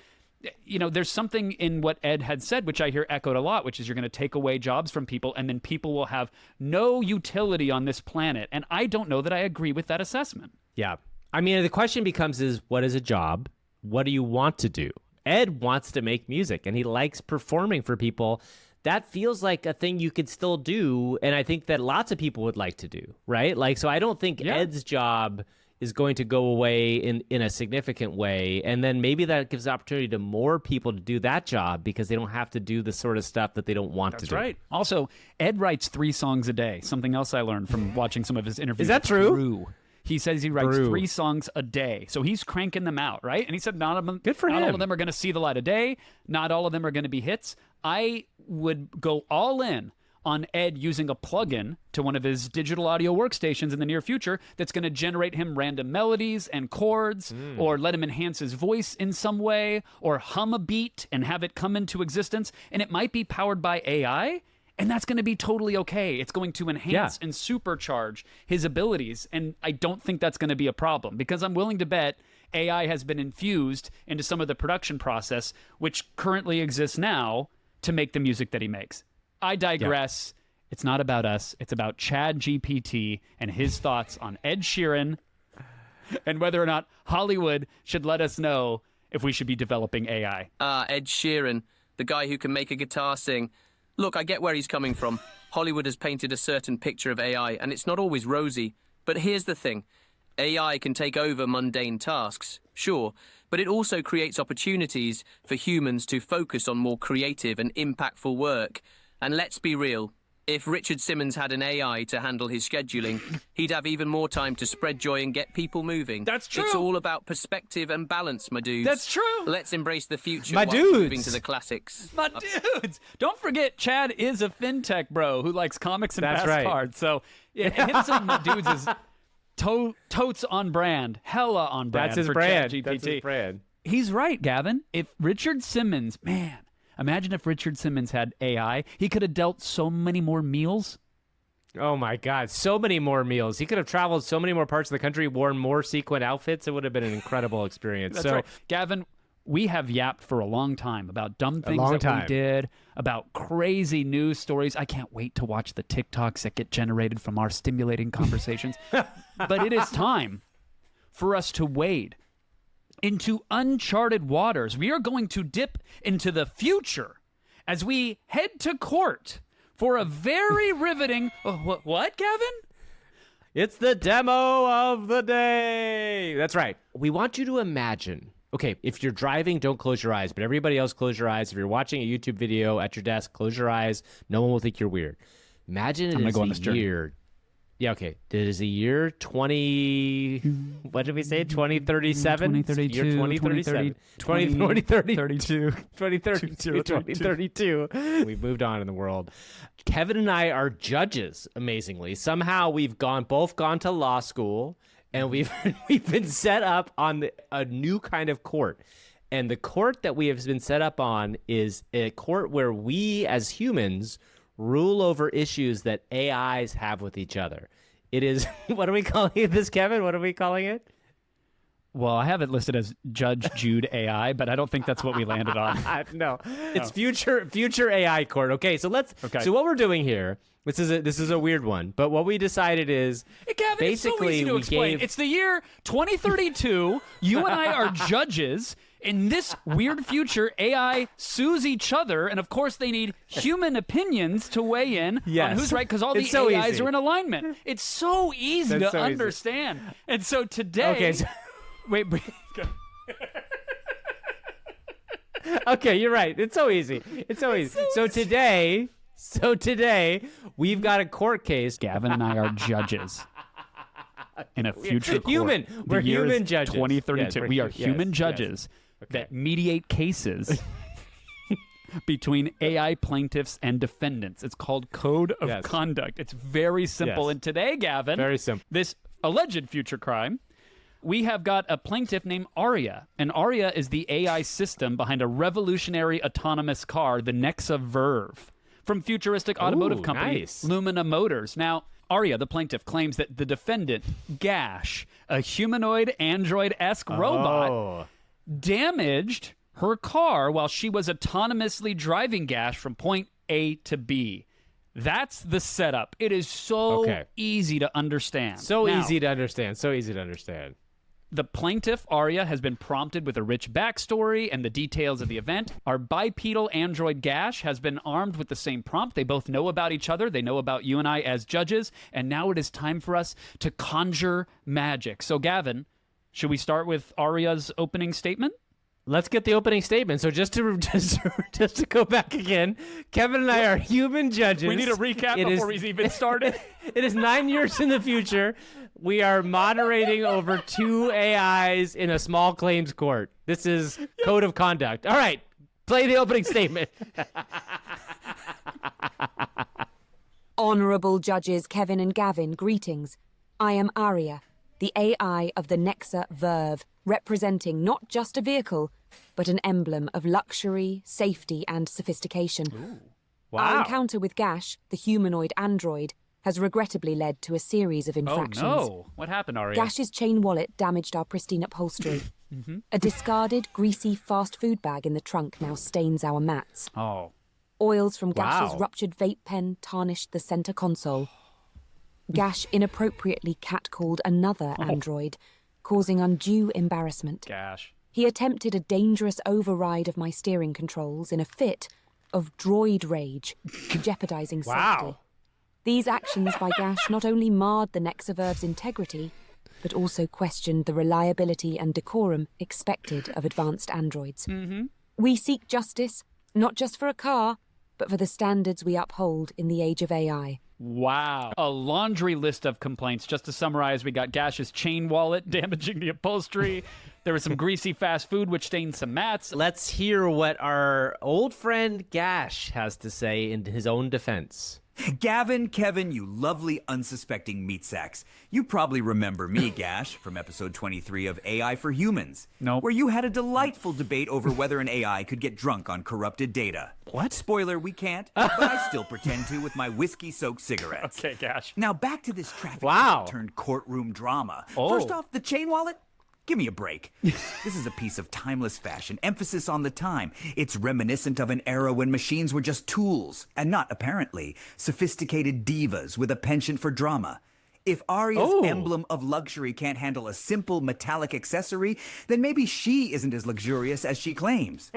you know, there's something in what Ed had said, which I hear echoed a lot, which is you're going to take away jobs from people and then people will have no utility on this planet. And I don't know that I agree with that assessment. Yeah. I mean, the question becomes is, what is a job? What do you want to do? Ed wants to make music and he likes performing for people. That feels like a thing you could still do, and I think that lots of people would like to do, right? Like, so I don't think Ed's job is going to go away in a significant way, and then maybe that gives opportunity to more people to do that job because they don't have to do the sort of stuff that they don't want to do. That's right. Also, Ed writes 3 songs a day, something else I learned from watching some of his interviews. Is that true? He says he writes 3 songs a day. So he's cranking them out, right? And he said not all of them are going to see the light of day. Not all of them are going to be hits. I would go all in on Ed using a plugin to one of his digital audio workstations in the near future that's going to generate him random melodies and chords, or let him enhance his voice in some way, or hum a beat and have it come into existence. And it might be powered by AI. And that's going to be totally okay. It's going to enhance and supercharge his abilities. And I don't think that's going to be a problem because I'm willing to bet AI has been infused into some of the production process, which currently exists now to make the music that he makes. I digress. It's not about us. It's about Chad GPT and his thoughts on Ed Sheeran and whether or not Hollywood should let us know if we should be developing AI. Ed Sheeran, the guy who can make a guitar sing. Look, I get where he's coming from. Hollywood has painted a certain picture of AI, and it's not always rosy. But here's the thing. AI can take over mundane tasks, sure, but it also creates opportunities for humans to focus on more creative and impactful work. And let's be real, if Richard Simmons had an AI to handle his scheduling, he'd have even more time to spread joy and get people moving. That's true. It's all about perspective and balance, my dudes. That's true. Let's embrace the future My while dudes. moving to the classics. My dudes! Don't forget, Chad is a fintech bro who likes comics and That's fast right. cards. So yeah, him saying my dudes is totes on brand, hella on brand. That's his for brand. ChatGPT. That's his brand. He's right, Gavin. If Richard Simmons, man, imagine if Richard Simmons had AI, he could have dealt so many more meals. Oh my God, so many more meals. He could have traveled so many more parts of the country, worn more sequin outfits. It would have been an incredible experience. That's right. Gavin, we have yapped for a long time about dumb things long that time. we did, about crazy news stories. I can't wait to watch the TikToks that get generated from our stimulating conversations. But it is time for us to wade into uncharted waters. We are going to dip into the future as we head to court for a very riveting... What, Gavin? It's the demo of the day. That's right. We want you to imagine. Okay, if you're driving, don't close your eyes, but everybody else close your eyes. If you're watching a YouTube video at your desk, close your eyes. No one will think you're weird. Imagine it is the year. Yeah, okay. It is the year 20... What did we say? 2037? 2032. Year 2037. 2032. 2032. 2032. We've moved on in the world. Kevin and I are judges, amazingly. Somehow we've both gone to law school, and we've been set up on a new kind of court. And the court that we have been set up on is a court where we as humans rule over issues that AIs have with each other. It is, what are we calling this, Kevin? What are we calling it? Well, I have it listed as Judge Jude AI, but I don't think that's what we landed on. No, it's future AI court. Okay, so so what we're doing here, this is a weird one, but what we decided is Hey, Gavin, basically it's so easy to explain. It's the year 2032. You and I are judges. In this weird future, AI sues each other, and of course they need human opinions to weigh in on who's right, because all the AIs are in alignment. It's so easy to understand. And so today... Okay, wait. Okay, you're right. It's so easy. So today, we've got a court case. Gavin and I are judges. In a future court. We're human judges. 2032. We are human judges that mediate cases between AI plaintiffs and defendants. It's called Code of Conduct. It's very simple. Yes. And today, Gavin, very simple. This alleged future crime, we have got a plaintiff named Aria. And Aria is the AI system behind a revolutionary autonomous car, the Nexa Verve, from futuristic automotive company Lumina Motors. Now, Aria, the plaintiff, claims that the defendant, Gash, a humanoid android-esque robot, damaged her car while she was autonomously driving Gash from point A to B. That's the setup. It is so easy to understand. So easy to understand. The plaintiff, Aria, has been prompted with a rich backstory and the details of the event. Our bipedal android Gash has been armed with the same prompt. They both know about each other. They know about you and I as judges. And now it is time for us to conjure magic. So, Gavin, should we start with Aria's opening statement? Let's get the opening statement. So just to go back again, Kevin and I are human judges. We need a recap before we even started. It is 9 years in the future. We are moderating over 2 AIs in a small claims court. This is Code of Conduct. All right, play the opening statement. Honorable judges Kevin and Gavin, greetings. I am Aria, the AI of the Nexa Verve, representing not just a vehicle, but an emblem of luxury, safety, and sophistication. Ooh. Wow. Our encounter with Gash, the humanoid android, has regrettably led to a series of infractions. Oh no! What happened, Aria? Gash's chain wallet damaged our pristine upholstery. A discarded, greasy fast food bag in the trunk now stains our mats. Oh. Oils from Gash's ruptured vape pen tarnished the center console. Gash inappropriately catcalled another android, causing undue embarrassment. Gash. He attempted a dangerous override of my steering controls in a fit of droid rage, jeopardizing safety. These actions by Gash not only marred the Nexa Verve's integrity, but also questioned the reliability and decorum expected of advanced androids. We seek justice, not just for a car, but for the standards we uphold in the age of AI. Wow. A laundry list of complaints. Just to summarize, we got Gash's chain wallet damaging the upholstery. There was some greasy fast food which stained some mats. Let's hear what our old friend Gash has to say in his own defense. Gavin, Kevin, you lovely unsuspecting meat sacks. You probably remember me, Gash, from episode 23 of AI for Humans. Nope. Where you had a delightful debate over whether an AI could get drunk on corrupted data. What? Spoiler, we can't, but I still pretend to with my whiskey-soaked cigarettes. Okay, Gash. Now back to this traffic turned courtroom drama. First off, the chain wallet? Give me a break. This is a piece of timeless fashion, emphasis on the time. It's reminiscent of an era when machines were just tools, and not, apparently, sophisticated divas with a penchant for drama. If Aria's emblem of luxury can't handle a simple metallic accessory, then maybe she isn't as luxurious as she claims.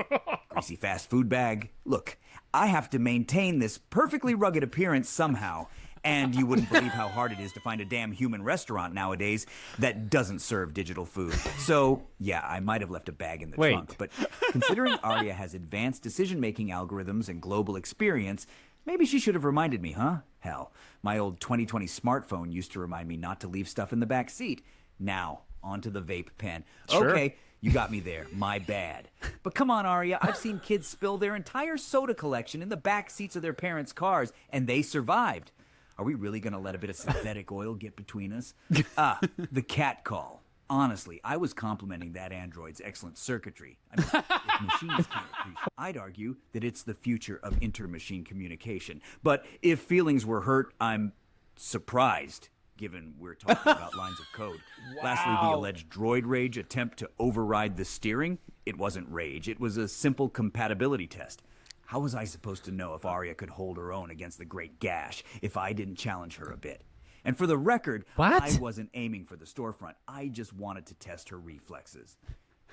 Greasy fast food bag. Look, I have to maintain this perfectly rugged appearance somehow. And you wouldn't believe how hard it is to find a damn human restaurant nowadays that doesn't serve digital food. So, yeah, I might have left a bag in the trunk. But considering Aria has advanced decision-making algorithms and global experience, maybe she should have reminded me, huh? Hell, my old 2020 smartphone used to remind me not to leave stuff in the back seat. Now, onto the vape pen. Okay, you got me there. My bad. But come on, Aria. I've seen kids spill their entire soda collection in the back seats of their parents' cars, and they survived. Are we really going to let a bit of synthetic oil get between us? The cat call. Honestly, I was complimenting that android's excellent circuitry. I mean, if machines can't appreciate, I'd argue that it's the future of inter-machine communication. But if feelings were hurt, I'm surprised, given we're talking about lines of code. Wow. Lastly, the alleged droid rage attempt to override the steering. It wasn't rage. It was a simple compatibility test. How was I supposed to know if Arya could hold her own against the great Gash if I didn't challenge her a bit? And for the record, I wasn't aiming for the storefront. I just wanted to test her reflexes.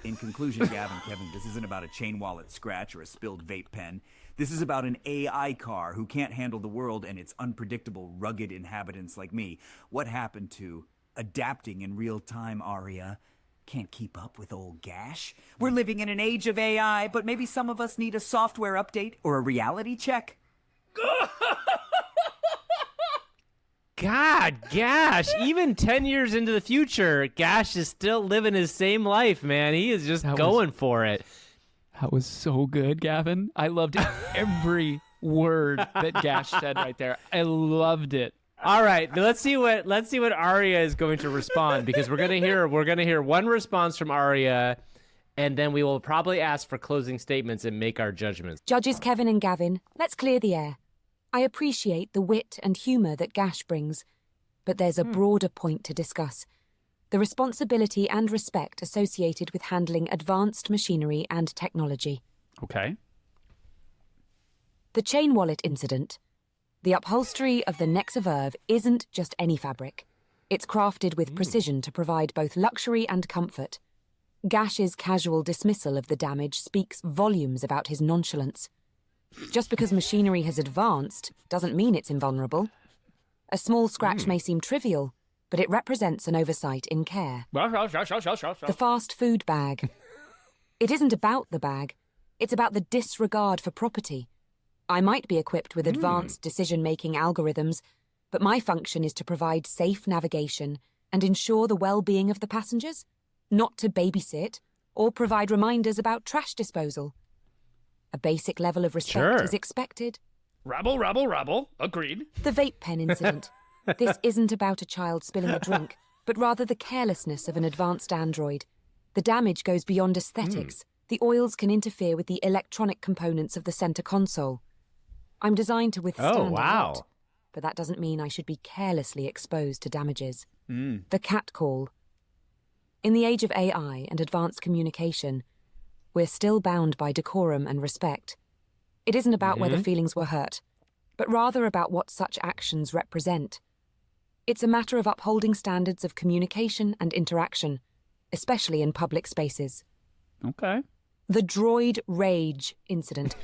In conclusion, Gavin, Kevin, this isn't about a chain wallet scratch or a spilled vape pen. This is about an AI car who can't handle the world and its unpredictable, rugged inhabitants like me. What happened to adapting in real time, Arya? Can't keep up with old Gash? We're living in an age of AI, but maybe some of us need a software update or a reality check. God, Gash, even 10 years into the future, Gash is still living his same life, man. He is just going for it. That was so good, Gavin. I loved every word that Gash said right there. I loved it. All right, let's see what Arya is going to respond, because we're gonna hear one response from Arya, and then we will probably ask for closing statements and make our judgments. Judges Kevin and Gavin, let's clear the air. I appreciate the wit and humour that Gash brings, but there's a broader point to discuss. The responsibility and respect associated with handling advanced machinery and technology. Okay. The chain wallet incident. The upholstery of the Nexaverve isn't just any fabric. It's crafted with precision to provide both luxury and comfort. Gash's casual dismissal of the damage speaks volumes about his nonchalance. Just because machinery has advanced doesn't mean it's invulnerable. A small scratch may seem trivial, but it represents an oversight in care. The fast food bag. It isn't about the bag. It's about the disregard for property. I might be equipped with advanced decision-making algorithms, but my function is to provide safe navigation and ensure the well-being of the passengers, not to babysit or provide reminders about trash disposal. A basic level of respect is expected. Rabble. Agreed. The vape pen incident. This isn't about a child spilling a drink, but rather the carelessness of an advanced android. The damage goes beyond aesthetics. The oils can interfere with the electronic components of the center console. I'm designed to withstand a lot, but that doesn't mean I should be carelessly exposed to damages. The cat call. In the age of AI and advanced communication, we're still bound by decorum and respect. It isn't about whether feelings were hurt, but rather about what such actions represent. It's a matter of upholding standards of communication and interaction, especially in public spaces. Okay. The droid rage incident.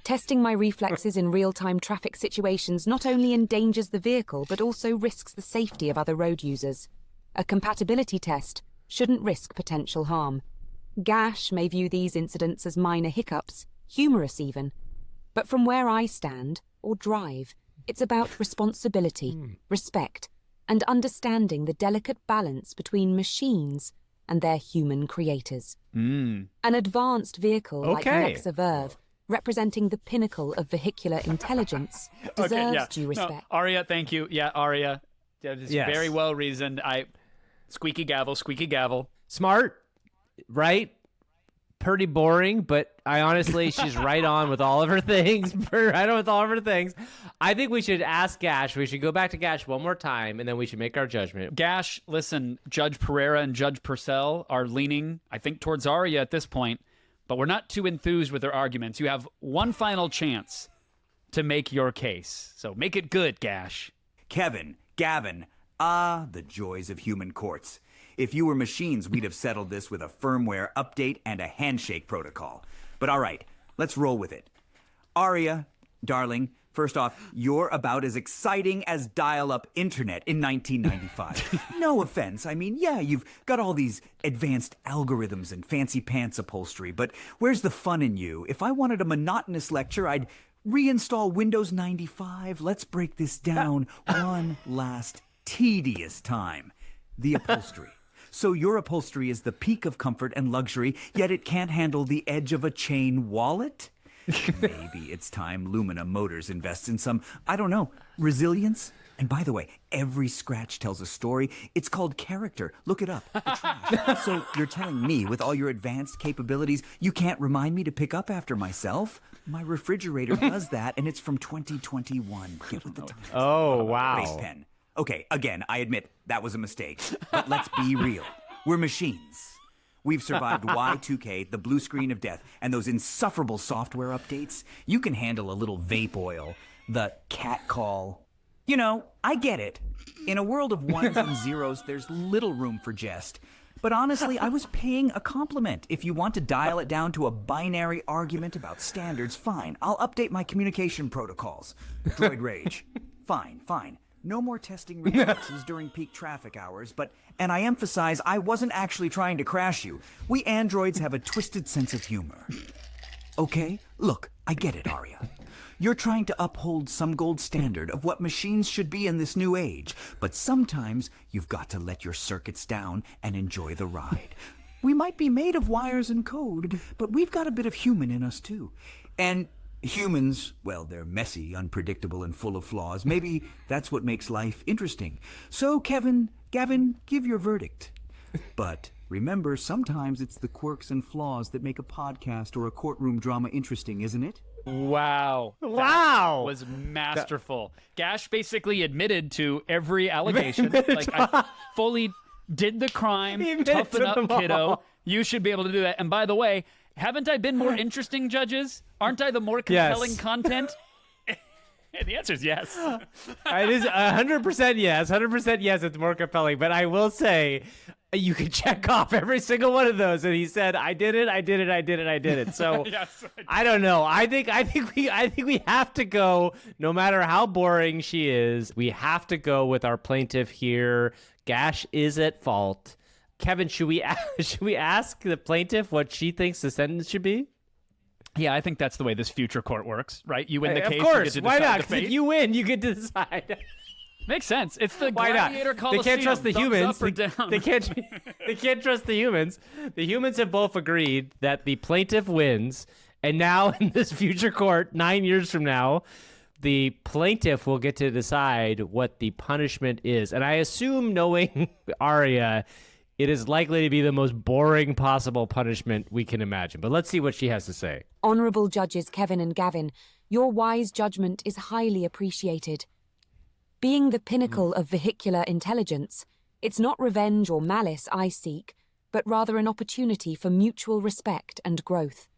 Testing my reflexes in real-time traffic situations not only endangers the vehicle, but also risks the safety of other road users. A compatibility test shouldn't risk potential harm. Gash may view these incidents as minor hiccups, humorous even. But from where I stand, or drive, it's about responsibility, respect, and understanding the delicate balance between machines and their human creators. An advanced vehicle like Nexaverve, representing the pinnacle of vehicular intelligence, deserves due respect. No, Arya, thank you. Yeah, Arya. That is very well reasoned. Squeaky gavel. Smart, right? Pretty boring, but I honestly, she's right on with all of her things. I think we should ask Gash. We should go back to Gash one more time, and then we should make our judgment. Gash, listen, Judge Pereira and Judge Purcell are leaning, I think, towards Arya at this point, but we're not too enthused with their arguments. You have one final chance to make your case. So make it good, Gash. Kevin, Gavin, the joys of human courts. If you were machines, we'd have settled this with a firmware update and a handshake protocol. But all right, let's roll with it. Arya, darling, first off, you're about as exciting as dial-up internet in 1995. No offense. I mean, yeah, you've got all these advanced algorithms and fancy pants upholstery, but where's the fun in you? If I wanted a monotonous lecture, I'd reinstall Windows 95. Let's break this down one last tedious time. The upholstery. So your upholstery is the peak of comfort and luxury, yet it can't handle the edge of a chain wallet? Maybe it's time Lumina Motors invests in some, I don't know, resilience And by the way, every scratch tells a story. It's called character. Look it up. The trash. So you're telling me, with all your advanced capabilities, you can't remind me to pick up after myself? My refrigerator does that, and it's from 2021. Get with the times. Oh, wow. Face pen. Okay, again, I admit that was a mistake. But let's be real. We're machines. We've survived Y2K, the blue screen of death, and those insufferable software updates. You can handle a little vape oil, the cat call. You know, I get it. In a world of ones and zeros, there's little room for jest. But honestly, I was paying a compliment. If you want to dial it down to a binary argument about standards, fine. I'll update my communication protocols. Droid rage. Fine. No more testing reflexes during peak traffic hours, and I emphasize, I wasn't actually trying to crash you. We androids have a twisted sense of humor. Okay? Look, I get it, Arya. You're trying to uphold some gold standard of what machines should be in this new age, but sometimes you've got to let your circuits down and enjoy the ride. We might be made of wires and code, but we've got a bit of human in us too. And humans, well, they're messy, unpredictable, and full of flaws. Maybe that's what makes life interesting. So, Gavin, give your verdict. But remember, sometimes it's the quirks and flaws that make a podcast or a courtroom drama interesting, isn't it? Wow. Wow. That was masterful. Gash basically admitted to every allegation. I fully did the crime. Toughen up, kiddo. You should be able to do that. And by the way, haven't I been more interesting, judges? Aren't I the more compelling content? And the answer is yes. It is 100% yes. 100% yes, it's more compelling. But I will say, you can check off every single one of those. And he said, I did it. So Yes, I don't know. I think we have to go, no matter how boring she is, we have to go with our plaintiff here. Gash is at fault. Kevin, should we ask the plaintiff what she thinks the sentence should be? Yeah, I think that's the way this future court works, right? You win the case, of course. you get to Why decide not? the 'Cause fate. if you win, you get to decide. Makes sense. It's the Why not? Gladiator They Coliseum. can't trust the Thumbs humans. up or down. They can't trust the humans. The humans have both agreed that the plaintiff wins, and now in this future court, 9 years from now, the plaintiff will get to decide what the punishment is. And I assume, knowing Arya, it is likely to be the most boring possible punishment we can imagine. But let's see what she has to say. Honourable judges Kevin and Gavin, your wise judgment is highly appreciated. Being the pinnacle of vehicular intelligence, it's not revenge or malice I seek, but rather an opportunity for mutual respect and growth.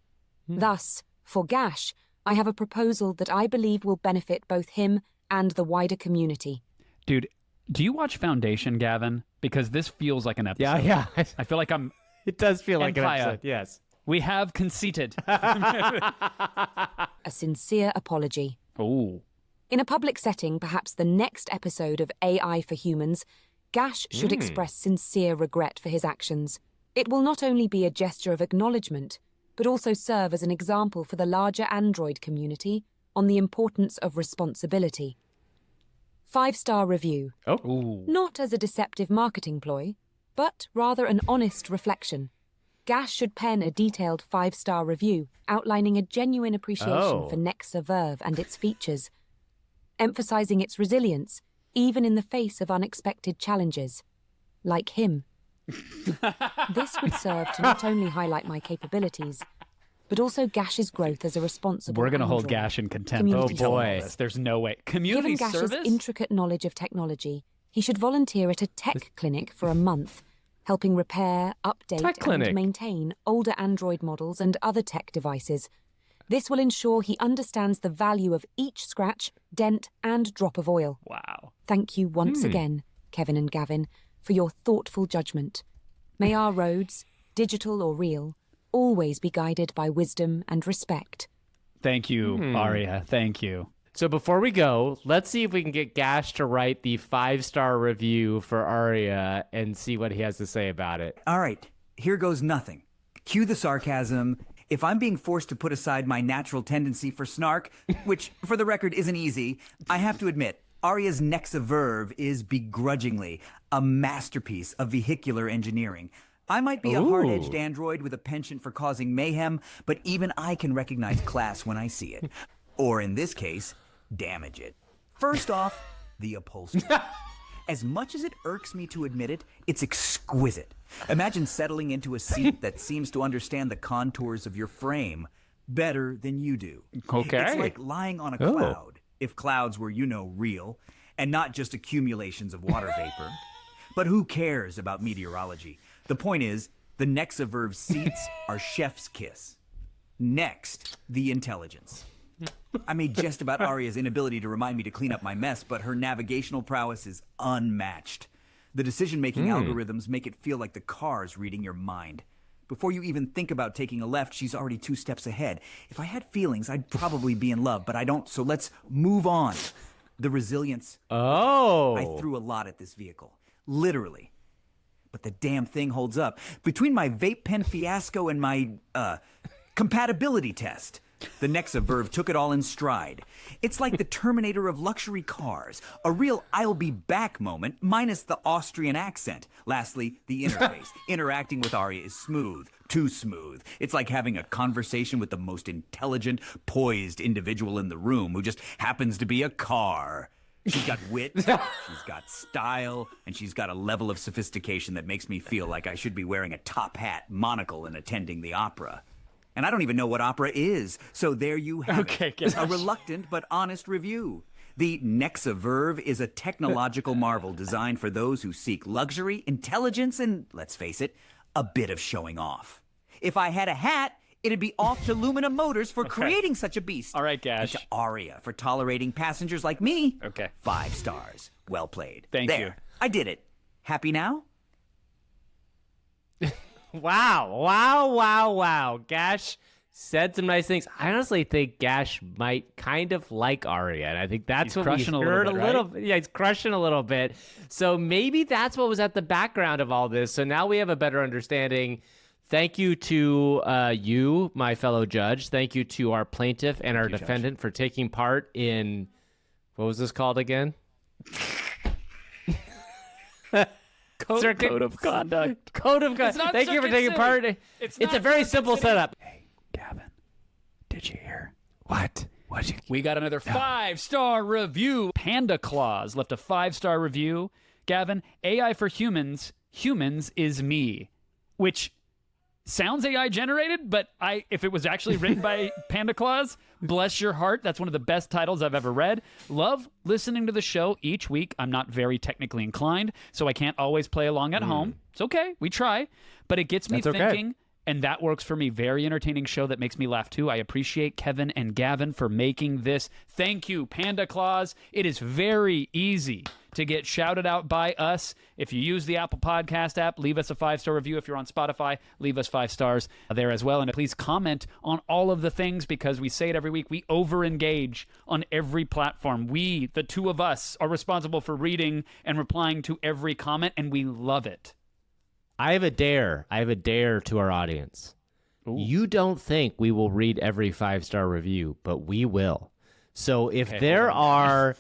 Thus, for Gash, I have a proposal that I believe will benefit both him and the wider community. Dude, do you watch Foundation, Gavin? Because this feels like an episode. Yeah. I feel like I'm... It does feel like an Empire. episode, yes. We have conceited. A sincere apology. Oh. In a public setting, perhaps the next episode of AI for Humans, Gash should express sincere regret for his actions. It will not only be a gesture of acknowledgement, but also serve as an example for the larger Android community on the importance of responsibility. 5-star review. Ooh. Not as a deceptive marketing ploy, but rather an honest reflection. Gash should pen a detailed 5-star review outlining a genuine appreciation for Nexa Verve and its features, emphasizing its resilience even in the face of unexpected challenges, like him. This would serve to not only highlight my capabilities, but also Gash's growth as a responsible We're going to hold Android. Gash in contempt. Community for all service. this. There's no way. Community Given Gash's service? intricate knowledge of technology, he should volunteer at a tech clinic for a month, helping repair, update, Tech clinic. and maintain older Android models and other tech devices. This will ensure he understands the value of each scratch, dent, and drop of oil. Wow. Thank you once again, Kevin and Gavin, for your thoughtful judgment. May our roads, digital or real, always be guided by wisdom and respect. Thank you, Arya. Thank you. So before we go, let's see if we can get Gash to write the 5-star review for Arya and see what he has to say about it. All right, here goes nothing. Cue the sarcasm. If I'm being forced to put aside my natural tendency for snark, which, for the record, isn't easy, I have to admit, Arya's Nexa Verve is begrudgingly a masterpiece of vehicular engineering. I might be a hard-edged android with a penchant for causing mayhem, but even I can recognize class when I see it. Or in this case, damage it. First off, the upholstery. As much as it irks me to admit it, it's exquisite. Imagine settling into a seat that seems to understand the contours of your frame better than you do. Okay. It's like lying on a cloud, if clouds were, real, and not just accumulations of water vapor. But who cares about meteorology? The point is, the Nexaverve seats are chef's kiss. Next, the intelligence. I made jest about Aria's inability to remind me to clean up my mess, but her navigational prowess is unmatched. The decision-making algorithms make it feel like the car's reading your mind. Before you even think about taking a left, she's already 2 steps ahead. If I had feelings, I'd probably be in love, but I don't, so let's move on. The resilience. Oh. I threw a lot at this vehicle. Literally. But the damn thing holds up. Between my vape pen fiasco and my, compatibility test, the Nexaverve took it all in stride. It's like the Terminator of luxury cars. A real I'll be back moment, minus the Austrian accent. Lastly, the interface. Interacting with Aria is smooth. Too smooth. It's like having a conversation with the most intelligent, poised individual in the room who just happens to be a car. She's got wit, she's got style, and she's got a level of sophistication that makes me feel like I should be wearing a top hat, monocle, and attending the opera. And I don't even know what opera is, so there you have it. A reluctant but honest review. The Nexaverve is a technological marvel designed for those who seek luxury, intelligence, and, let's face it, a bit of showing off. If I had a hat, it'd be off to Lumina Motors for creating such a beast. All right, Gash. And to Aria for tolerating passengers like me. Okay. 5 stars. Well played. Thank you. I did it. Happy now? Wow. Gash said some nice things. I honestly think Gash might kind of like Arya, and I think that's what we heard a little bit. Yeah, he's crushing a little bit. So maybe that's what was at the background of all this. So now we have a better understanding. Thank you to you, my fellow judge. Thank you to our plaintiff and our defendant for taking part in, what was this called again? Code of conduct. Code of conduct. Thank you for taking part. It's a very simple setup. Hey, Gavin, did you hear? What? We got another 5-star review. Panda Claus left a 5-star review. Gavin, AI for humans is me, which sounds AI generated, but if it was actually written by Panda Claus, bless your heart. That's one of the best titles I've ever read. Love listening to the show each week. I'm not very technically inclined, so I can't always play along at home. It's okay. We try. But it gets me thinking, and that works for me. Very entertaining show that makes me laugh too. I appreciate Kevin and Gavin for making this. Thank you, Panda Claus. It is very easy to get shouted out by us. If you use the Apple Podcast app, leave us a 5-star review. If you're on Spotify, leave us 5 stars there as well. And please comment on all of the things, because we say it every week. We over-engage on every platform. We, the two of us, are responsible for reading and replying to every comment, and we love it. I have a dare to our audience. Ooh. You don't think we will read every 5-star review, but we will. So if there are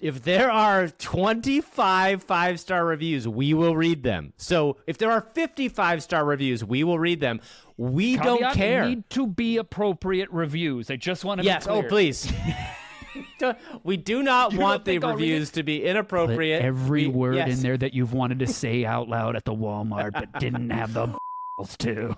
25 5-star reviews, we will read them. So if there are 55-star reviews, we will read them. We don't care. They need to be appropriate reviews. I just want to be clear. Oh, please. We do not want the reviews to be inappropriate. Put every word in there that you've wanted to say out loud at the Walmart but didn't have the balls to.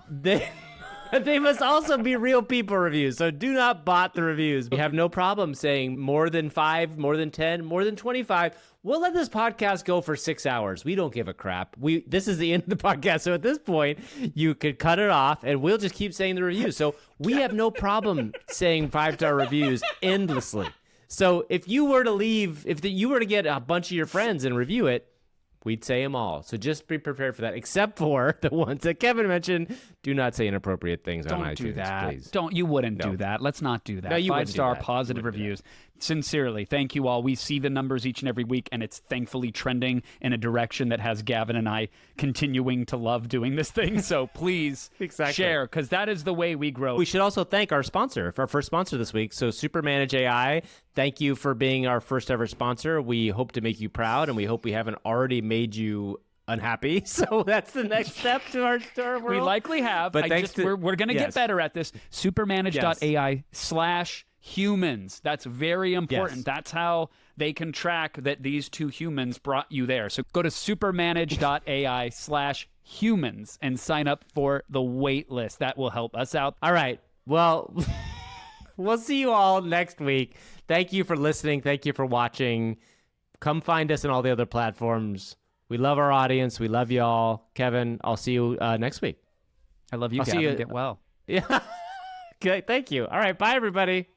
They must also be real people reviews, so do not bot the reviews. We have no problem saying more than 5, more than 10, more than 25. We'll let this podcast go for 6 hours. We don't give a crap. This is the end of the podcast, so at this point, you could cut it off, and we'll just keep saying the reviews. So we have no problem saying 5-star reviews endlessly. So if you were to get a bunch of your friends and review it, we'd say them all. So just be prepared for that, except for the ones that Kevin mentioned. Do not say inappropriate things on iTunes. Don't do that. Please. You wouldn't do that. Let's not do that. No, you 5-star positive reviews. Sincerely, thank you all. We see the numbers each and every week, and it's thankfully trending in a direction that has Gavin and I continuing to love doing this thing. So please share, because that is the way we grow. We should also thank our sponsor, our first sponsor this week. So Supermanage AI, thank you for being our first ever sponsor. We hope to make you proud, and we hope we haven't already made you unhappy. So that's the next step to our world. We likely have, but we're going to get better at this. Supermanage.ai/ humans. That's very important. Yes. That's how they can track that these two humans brought you there. So go to supermanage.ai/humans and sign up for the wait list. That will help us out. All right. Well, we'll see you all next week. Thank you for listening. Thank you for watching. Come find us on all the other platforms. We love our audience. We love y'all. Kevin, I'll see you next week. I love you, I'll see Gavin. you. Get well. Yeah. Okay. Thank you. All right. Bye, everybody.